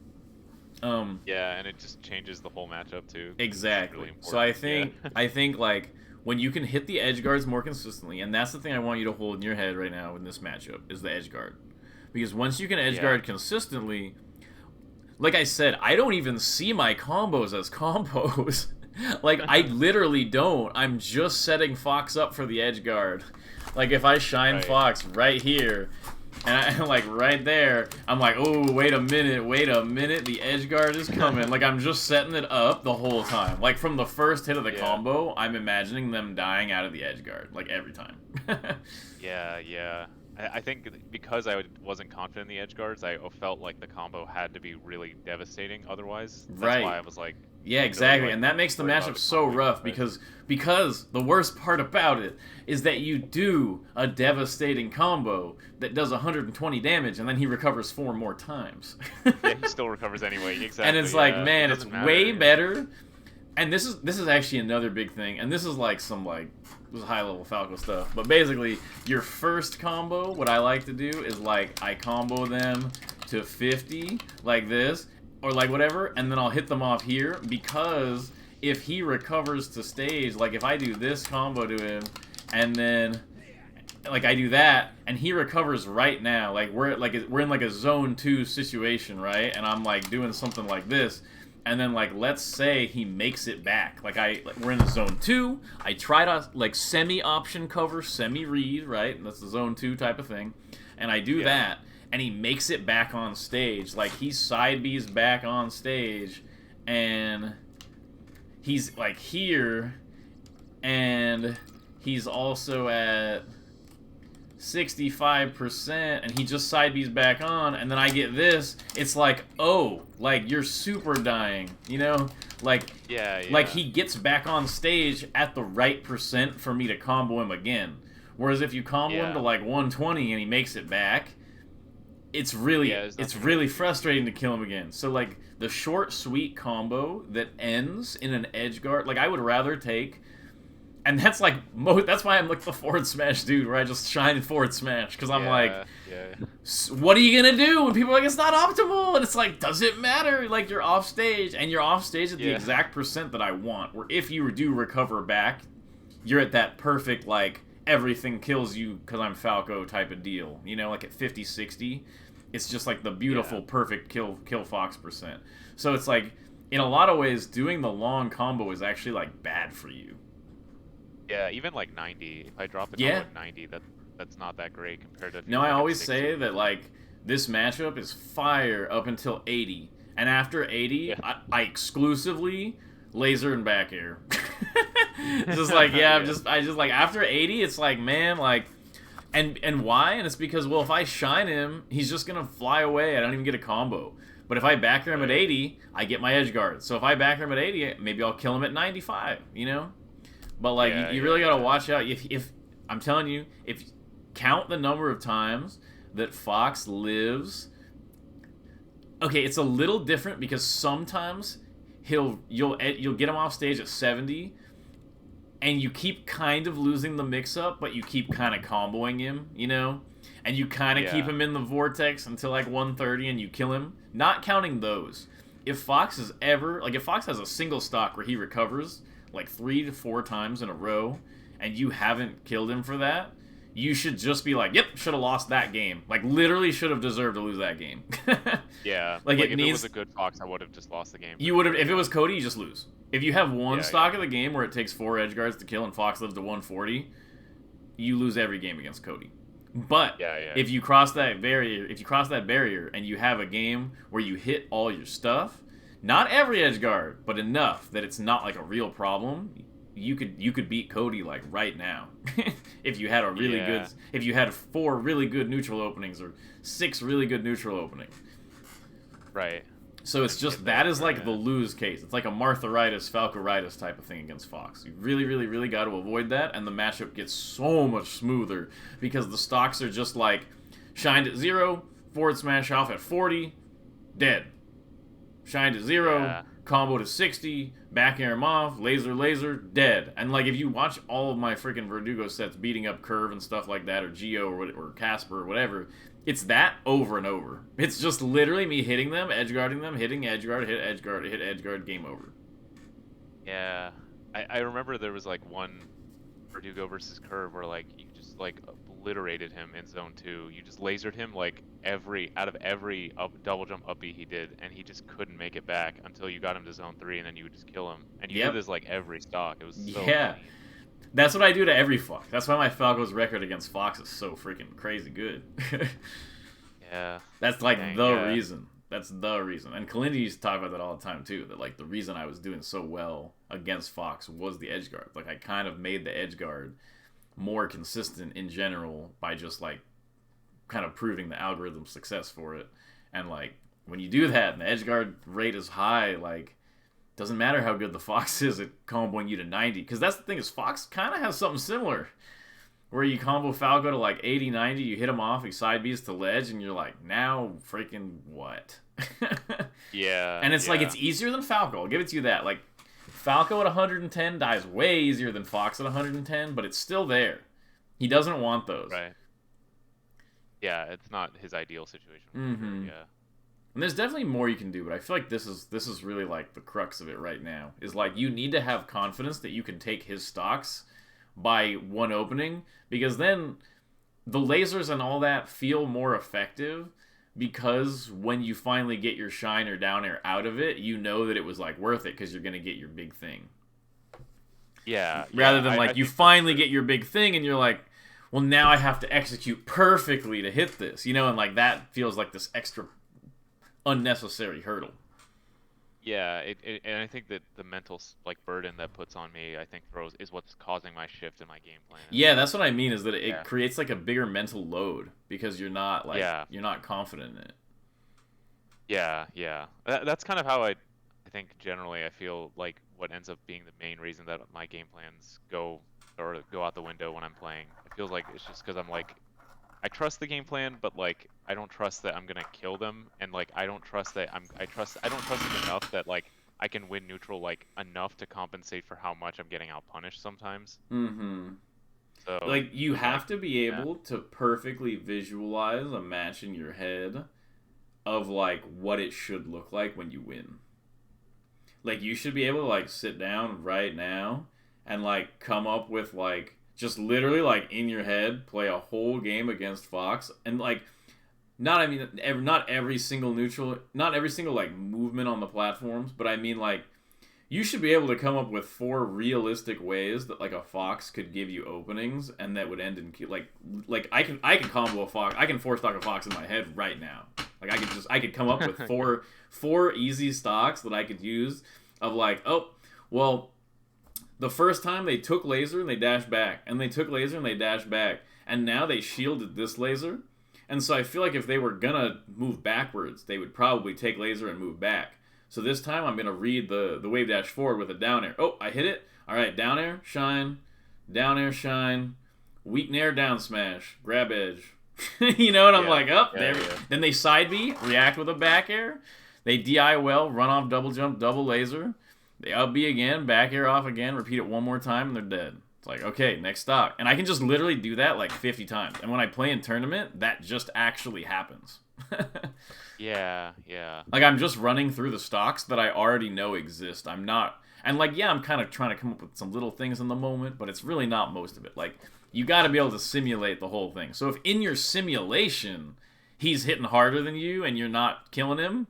Yeah, and it just changes the whole matchup, too. Exactly. Really so I think, like, when you can hit the edge guards more consistently, and that's the thing I want you to hold in your head right now in this matchup, is the edge guard. Because once you can edge guard consistently... Like I said, I don't even see my combos as combos. Like, I literally don't. I'm just setting Fox up for the edge guard. Like, if I shine Fox right here, and I'm like, right there, I'm like, oh, wait a minute, the edge guard is coming. Like, I'm just setting it up the whole time. Like, from the first hit of the combo, I'm imagining them dying out of the edge guard. Like, every time. Yeah. I think because I wasn't confident in the edge guards, I felt like the combo had to be really devastating otherwise. That's why I was like... Yeah, exactly, and that makes the matchup so rough because the worst part about it is that you do a devastating combo that does 120 damage, and then he recovers 4 more times. Yeah, he still recovers anyway, exactly. And it's like, man, it's way better. And this is actually another big thing, and this is like some this is high-level Falco stuff, but basically, your first combo, what I like to do is, like, I combo them to 50, like this, or like whatever, and then I'll hit them off here, because if he recovers to stage, like, if I do this combo to him, and then, like, I do that, and he recovers right now, like, we're in, like, a zone 2 situation, right, and I'm, like, doing something like this, and then, like, let's say he makes it back. Like, we're in the zone 2. I try to, like, semi-option cover, semi-read, right? That's the zone 2 type of thing. And I do that, and he makes it back on stage. Like, he side B's back on stage, and he's, like, here, and he's also at 65%, and he just side B's back on, and then I get this, it's like, oh, like, you're super dying, you know? Like, like, he gets back on stage at the right percent for me to combo him again. Whereas if you combo him to, like, 120 and he makes it back, it's really, it's really frustrating to kill him again. So, like, the short, sweet combo that ends in an edge guard, like, I would rather take... And that's like that's why I'm like the forward smash dude, where I just shine forward smash, because I'm like, what are you gonna do? And people are like, it's not optimal, and it's like, does it matter? Like, you're off stage, and you're off stage at the exact percent that I want. Where if you do recover back, you're at that perfect, like, everything kills you because I'm Falco type of deal. You know, like at 50-60, it's just like the beautiful, perfect kill Fox percent. So it's like, in a lot of ways, doing the long combo is actually like bad for you. Yeah, even like 90. If I drop it down like 90, that's not that great compared to... No, I always say that, like, this matchup is fire up until 80. And after 80, I exclusively laser and back air. Just like, I just like, after 80, it's like, man, like... And why? And it's because, well, if I shine him, he's just gonna fly away. I don't even get a combo. But if I back air him at 80, I get my edge guard. So if I back air him at 80, maybe I'll kill him at 95, you know? But, like, you really gotta watch out. If I'm telling you, if count the number of times that Fox lives... Okay, it's a little different because sometimes you'll get him off stage at 70, and you keep kind of losing the mix-up, but you keep kind of comboing him, you know? And you kind of keep him in the vortex until, like, 130, and you kill him. Not counting those. If Fox if Fox has a single stock where he recovers... like 3 to 4 times in a row, and you haven't killed him for that, you should just be like, yep, should have lost that game. Like, literally should have deserved to lose that game. Yeah. Like, if it was a good Fox, I would have just lost the game. You would have, if it was Cody, you just lose. If you have one stock of the game where it takes 4 edge guards to kill and Fox lives to 140, you lose every game against Cody. But if you cross that barrier, and you have a game where you hit all your stuff, not every edge guard, but enough that it's not like a real problem, you could beat Cody like right now. If you had a really good, if you had 4 really good neutral openings or 6 really good neutral openings. Right. So it's just, that is like the lose case. It's like a Martharitis, Falcoritis type of thing against Fox. You really, really, really got to avoid that, and the matchup gets so much smoother because the stocks are just like, shined at 0, forward smash off at 40, dead. Shined at 0, combo to 60, back air him off, laser, dead. And like, if you watch all of my freaking Verdugo sets beating up Curve and stuff like that, or Geo or Casper or whatever, it's that over and over. It's just literally me hitting them, edgeguarding them, hitting edgeguard, hit edgeguard, hit edgeguard, game over. Yeah. I remember there was like one Verdugo versus Curve where like you just like obliterated him in zone 2. You just lasered him like out of every double jump up B he did, and he just couldn't make it back until you got him to zone 3, and then you would just kill him. And you did this like every stock. It was so clean. That's what I do to every Fox. That's why my Falco's record against Fox is so freaking crazy good. Yeah. That's like the reason. That's the reason. And Kalindi used to talk about that all the time too, that like the reason I was doing so well against Fox was the edgeguard. Like I kind of made the edgeguard more consistent in general by just like kind of proving the algorithm success for it. And like when you do that and the edgeguard rate is high, like doesn't matter how good the Fox is at comboing you to 90. Because that's the thing, is Fox kind of has something similar. Where you combo Falco to like 80, 90, you hit him off, he side Bs to ledge, and you're like, now freaking what? Yeah. And it's like, it's easier than Falco. I'll give it to you that. Like, Falco at 110 dies way easier than Fox at 110, but it's still there. He doesn't want those. Right. Yeah, it's not his ideal situation. Mm-hmm. Yeah. And there's definitely more you can do, but I feel like this is really like the crux of it right now. Is like you need to have confidence that you can take his stocks by one opening, because then the lasers and all that feel more effective, because when you finally get your shine or down air out of it, you know that it was like worth it because you're gonna get your big thing. Yeah. Rather than like you finally get your big thing and you're like, well, now I have to execute perfectly to hit this, you know, and like that feels like this extra unnecessary hurdle. Yeah, and I think that the mental like burden that puts on me, I think is what's causing my shift in my game plan. Yeah, that's what I mean, is that it creates like a bigger mental load because you're not like you're not confident in it. Yeah. That's kind of how I think generally I feel like what ends up being the main reason that my game plans go out the window when I'm playing. It feels like it's just because I'm like, I trust the game plan, but like I don't trust that I'm gonna kill them, and like I don't trust that I don't trust it enough that like I can win neutral like enough to compensate for how much I'm getting out punished sometimes. Mm-hmm. So like you have to be able to perfectly visualize a match in your head of like what it should look like when you win. Like you should be able to like sit down right now and like come up with like just literally, like, in your head, play a whole game against Fox. And, like, not every single neutral, not every single, like, movement on the platforms. But I mean, like, you should be able to come up with 4 realistic ways that, like, a Fox could give you openings. And that would end in, like I can combo a Fox. I can 4-stock a Fox in my head right now. Like, I could come up with four easy stocks that I could use of, like, oh, well, the first time they took laser and they dashed back, and they took laser and they dashed back, and now they shielded this laser. And so I feel like if they were gonna move backwards, they would probably take laser and move back. So this time I'm gonna read the wave dash forward with a down air. Oh, I hit it. All right, down air, shine, weak nair, down smash, grab edge. You know, and I'm like, oh, there. Then they side B, react with a back air. They DI well, run off double jump, double laser. They up B again, back air off again, repeat it one more time, and they're dead. It's like, okay, next stock. And I can just literally do that like 50 times. And when I play in tournament, that just actually happens. Yeah, yeah. Like, I'm just running through the stocks that I already know exist. I'm not... And, like, yeah, I'm kind of trying to come up with some little things in the moment, but it's really not most of it. Like, you got to be able to simulate the whole thing. So if in your simulation he's hitting harder than you and you're not killing him,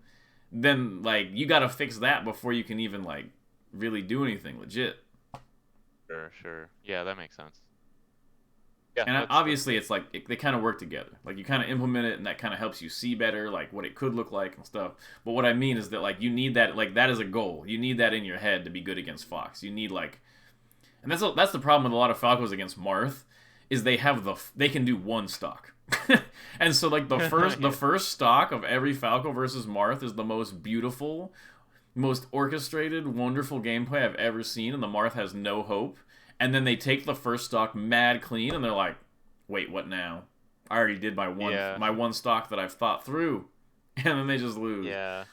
then, like, you got to fix that before you can even, like, really do anything legit. Sure, sure. Yeah, that makes sense. Yeah, And obviously, it's like they kind of work together. Like, you kind of implement it, and that kind of helps you see better, like what it could look like and stuff. But what I mean is that, like, you need that. Like, that is a goal. You need that in your head to be good against Fox. You need, like, and that's the problem with a lot of Falcos against Marth, is they can do one stock. And so, like, the first stock of every Falco versus Marth is the most beautiful, most orchestrated, wonderful gameplay I've ever seen, and the Marth has no hope. And then they take the first stock mad clean, and they're like, wait, what now? I already did my one stock that I've thought through. And then they just lose. Yeah.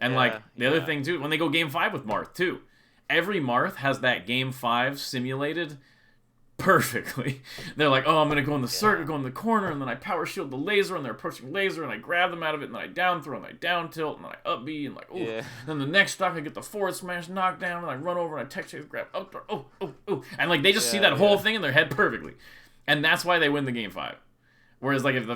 And, like, the other thing, too, when they go Game 5 with Marth, too, every Marth has that Game 5 simulated perfectly. They're like, oh, I'm going to go in the circle, go in the corner, and then I power shield the laser, and they're approaching laser, and I grab them out of it, and then I down throw, and I down tilt, and then I up B, and like, oh. Yeah. Then the next stock, I get the forward smash knockdown, and I run over, and I tech chase, grab up throw, oh. And, like, they just see that whole thing in their head perfectly. And that's why they win the Game 5. Whereas, like, if the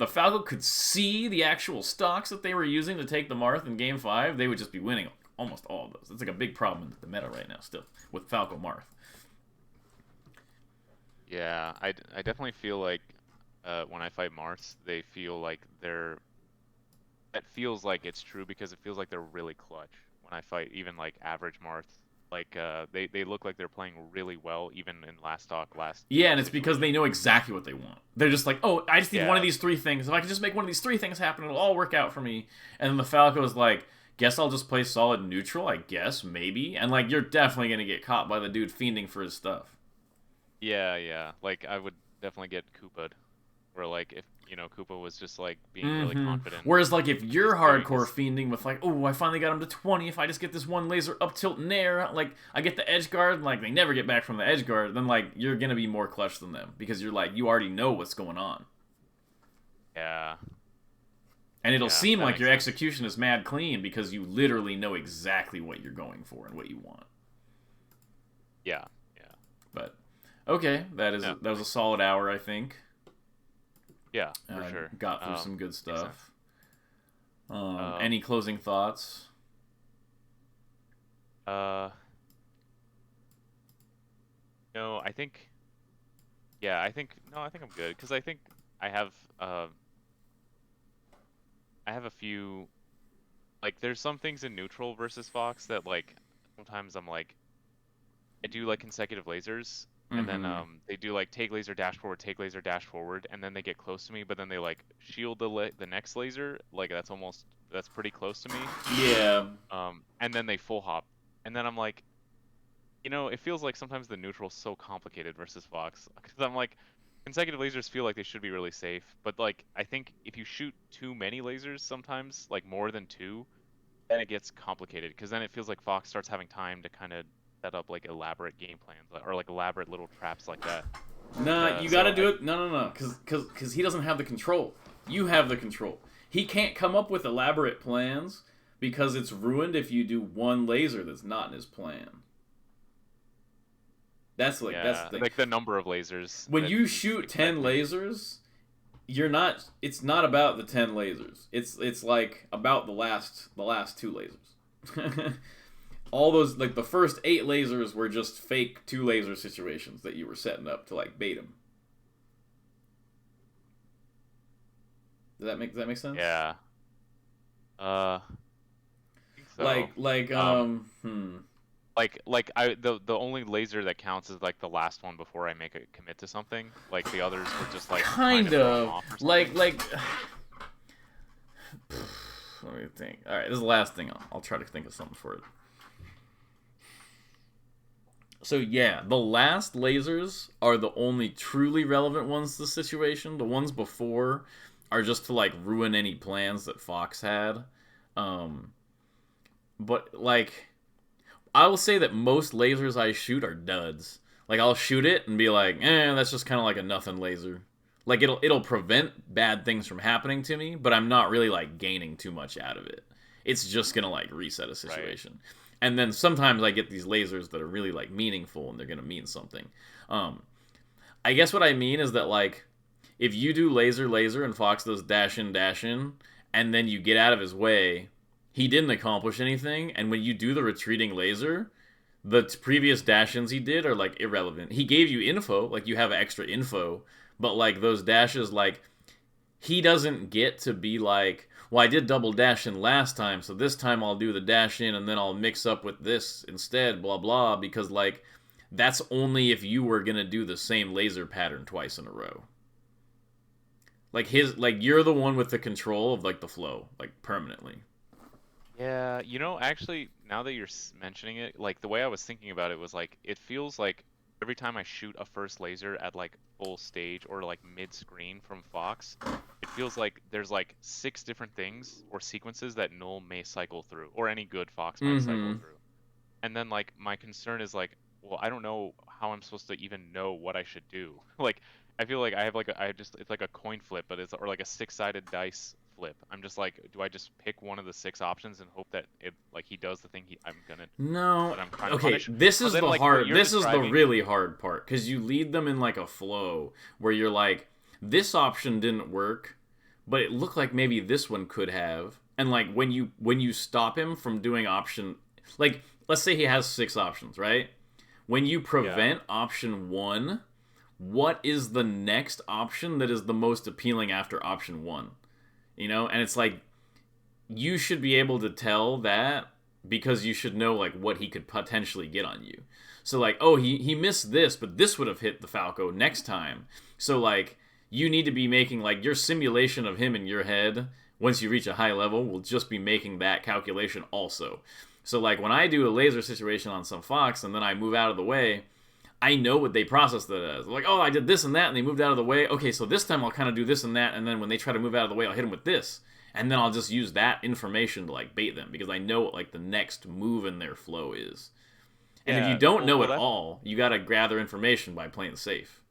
Falco could see the actual stocks that they were using to take the Marth in Game 5, they would just be winning almost all of those. It's like a big problem in the meta right now still, with Falco Marth. Yeah, I definitely feel like when I fight Marths, they feel like it feels like it's true because it feels like they're really clutch. When I fight even like average Marths, like they look like they're playing really well even in last stock. Yeah, and it's because they know exactly what they want. They're just like, oh, I just need one of these three things. If I can just make one of these three things happen, it'll all work out for me. And then the Falco is like, guess I'll just play solid neutral, I guess, maybe. And, like, you're definitely going to get caught by the dude fiending for his stuff. Yeah. Like, I would definitely get Koopa'd. Where, like, if, Koopa was just, like, being really confident. Whereas, like, if you're hardcore fiending with, like, oh, I finally got him to 20, if I just get this one laser up tilt nair, like, I get the edge guard, and, like, they never get back from the edge guard, then, like, you're going to be more clutch than them. Because you're, like, you already know what's going on. Yeah. And it'll seem like your execution is mad clean because you literally know exactly what you're going for and what you want. Yeah. But, okay, that was a solid hour, I think. Yeah, for sure. Got through some good stuff. Any closing thoughts? No, I think I'm good because I think I have a few, like, there's some things in neutral versus Fox that, like, sometimes I'm like, I do, like, consecutive lasers, and then they do, like, take laser, dash forward, and then they get close to me, but then they, like, shield the next laser, like, that's pretty close to me. Yeah. And then they full hop, and then I'm like, it feels like sometimes the neutral's so complicated versus Fox, because I'm like, consecutive lasers feel like they should be really safe, but, like, I think if you shoot too many lasers sometimes, like more than two, then it gets complicated, because then it feels like Fox starts having time to kind of set up, like, elaborate game plans, or, like, elaborate little traps like that. Nah, you gotta do it. No, because he doesn't have the control. You have the control. He can't come up with elaborate plans because it's ruined if you do one laser that's not in his plan. That's like the number of lasers. When you shoot 10 lasers, it's not about the 10 lasers. It's like about the last 2 lasers. All those, like, the first 8 lasers were just fake 2 laser situations that you were setting up to, like, bait him. Does that make sense? Yeah. I think so. The only laser that counts is, like, the last one before I make a commit to something. Like, the others were just, like, kind of like let me think. All right, this is the last thing. I'll try to think of something for it. So yeah, the last lasers are the only truly relevant ones to the situation. The ones before are just to, like, ruin any plans that Fox had. But, like, I will say that most lasers I shoot are duds. Like I'll shoot it and be like, that's just kind of like a nothing laser. Like it'll prevent bad things from happening to me, but I'm not really like gaining too much out of it. It's just gonna like reset a Right. situation. And then sometimes I get these lasers that are really like meaningful and they're gonna mean something. Um, I guess what I mean is that like if you do laser and Fox does dash in, and then you get out of his way, he didn't accomplish anything. And when you do the retreating laser, the previous dash-ins he did are like irrelevant. He gave you info, like you have extra info, but like those dashes, like he doesn't get to be like, well, I did double dash in last time, so this time I'll do the dash in and then I'll mix up with this instead, blah blah, because like that's only if you were gonna do the same laser pattern twice in a row. Like you're the one with the control of like the flow, like permanently. Yeah, actually, now that you're mentioning it, like the way I was thinking about it was like it feels like every time I shoot a first laser at like full stage or like mid-screen from Fox, it feels like there's like six different things or sequences that Null may cycle through, or any good Fox might cycle Mm-hmm. through. And then like my concern is like, well, I don't know how I'm supposed to even know what I should do. Like I feel like I have like I just it's like a coin flip, but it's or like a six-sided dice flip. I'm just like, do I just pick one of the six options and hope that it like he does the thing I'm gonna No. that I'm trying to Okay, punish? this Or is then the like what hard you're this is the describing, really hard part cuz you lead them in like a flow where you're like this option didn't work, but it looked like maybe this one could have. And like when you stop him from doing option like let's say he has 6 options, right? When you yeah, prevent option 1, what is the next option that is the most appealing after option 1? And it's like you should be able to tell that because you should know like what he could potentially get on you. So like, oh, he missed this, but this would have hit the Falco next time. So like you need to be making like your simulation of him in your head once you reach a high level will just be making that calculation also. So like when I do a laser situation on some Fox and then I move out of the way, I know what they processed it as. Like, oh, I did this and that, and they moved out of the way. Okay, so this time I'll kind of do this and that, and then when they try to move out of the way, I'll hit them with this, and then I'll just use that information to like bait them because I know what like the next move in their flow is. And if you yeah. don't Well, know well, it all, you gotta gather information by playing safe.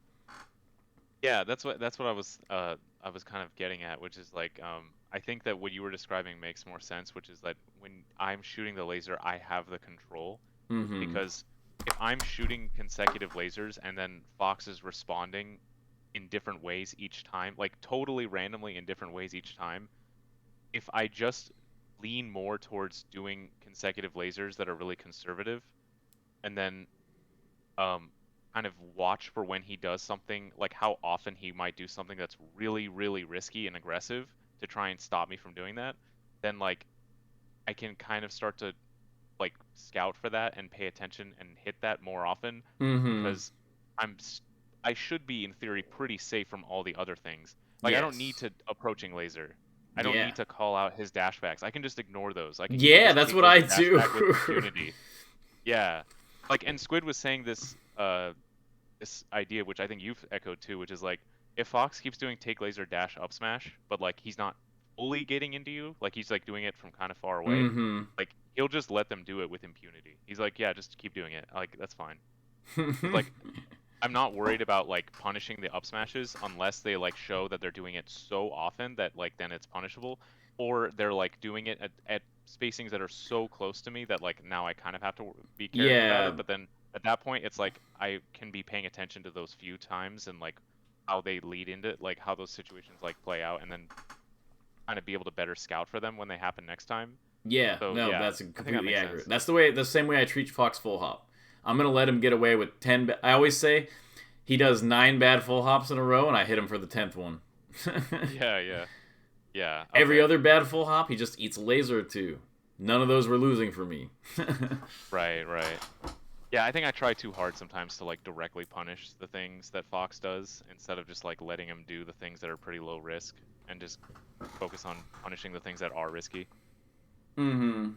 that's what I was kind of getting at, which is like I think that what you were describing makes more sense, which is that when I'm shooting the laser, I have the control. Mm-hmm. Because if I'm shooting consecutive lasers and then Fox is responding in different ways each time, like totally randomly in different ways each time, if I just lean more towards doing consecutive lasers that are really conservative and then um, kind of watch for when he does something, like how often he might do something that's really, really risky and aggressive to try and stop me from doing that, then like I can kind of start to like scout for that and pay attention and hit that more often Mm-hmm. because I'm s- I should be in theory pretty safe from all the other things. Like I don't need Yes. to approaching laser. I don't Yeah. need to call out his dashbacks. I can just ignore those. He can Yeah, just that's take what those I do. dashback with impunity. Yeah. Like and Squid was saying this idea which I think you've echoed too, which is like if Fox keeps doing take laser dash up smash, but like he's not fully getting into you, like he's like doing it from kind of far away, Mm-hmm. like he'll just let them do it with impunity. He's like, yeah, just keep doing it. Like that's fine. Because like I'm not worried about like punishing the up smashes unless they like show that they're doing it so often that like then it's punishable, or they're like doing it at spacings that are so close to me that like now I kind of have to be caring about Yeah. it. But then at that point, it's like I can be paying attention to those few times and like how they lead into like how those situations like play out, and then kind of be able to better scout for them when they happen next time. Yeah, So no, yeah, that's I think that completely makes accurate. sense. That's the same way I treat Fox full hop. I'm gonna let him get away with 10. I always say he does 9 bad full hops in a row, and I hit him for the 10th one. Yeah, yeah, yeah. Every Okay. other bad full hop, he just eats a laser or two. None of those were losing for me. Right, right. Yeah, I think I try too hard sometimes to like directly punish the things that Fox does instead of just like letting him do the things that are pretty low risk and just focus on punishing the things that are risky. Mm-hmm.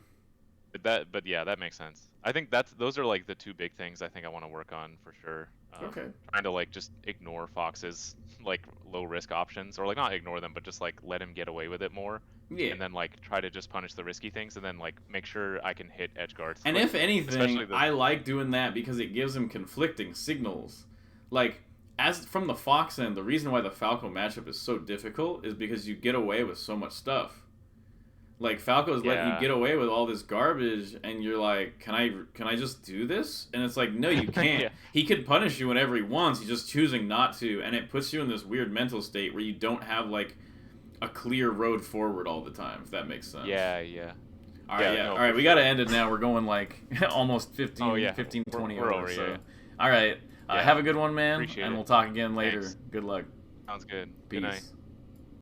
But yeah, that makes sense. I think those are like the two big things I think I want to work on for sure. Okay. Trying to like just ignore Fox's like low risk options, or like not ignore them, but just like let him get away with it more, Yeah. and then like try to just punish the risky things, and then like make sure I can hit edge guards. And Like if anything, especially the I like doing that because it gives him conflicting signals. Like, as from the Fox end, the reason why the Falco matchup is so difficult is because you get away with so much stuff. Like Falco's letting you yeah get away with all this garbage, and you're like, can I just do this? And it's like, no, you can't. yeah He could punish you whenever he wants. He's just choosing not to, and it puts you in this weird mental state where you don't have like a clear road forward all the time. If that makes sense. yeah All right, yeah. no, All right, for we got to end it now. We're going like almost 15, Oh yeah, 15 20 we're over. over. So, Yeah, all right. yeah. Have a good one, man. Appreciate And it. we'll talk again later. Thanks. Good luck. Sounds good. Peace. Good night.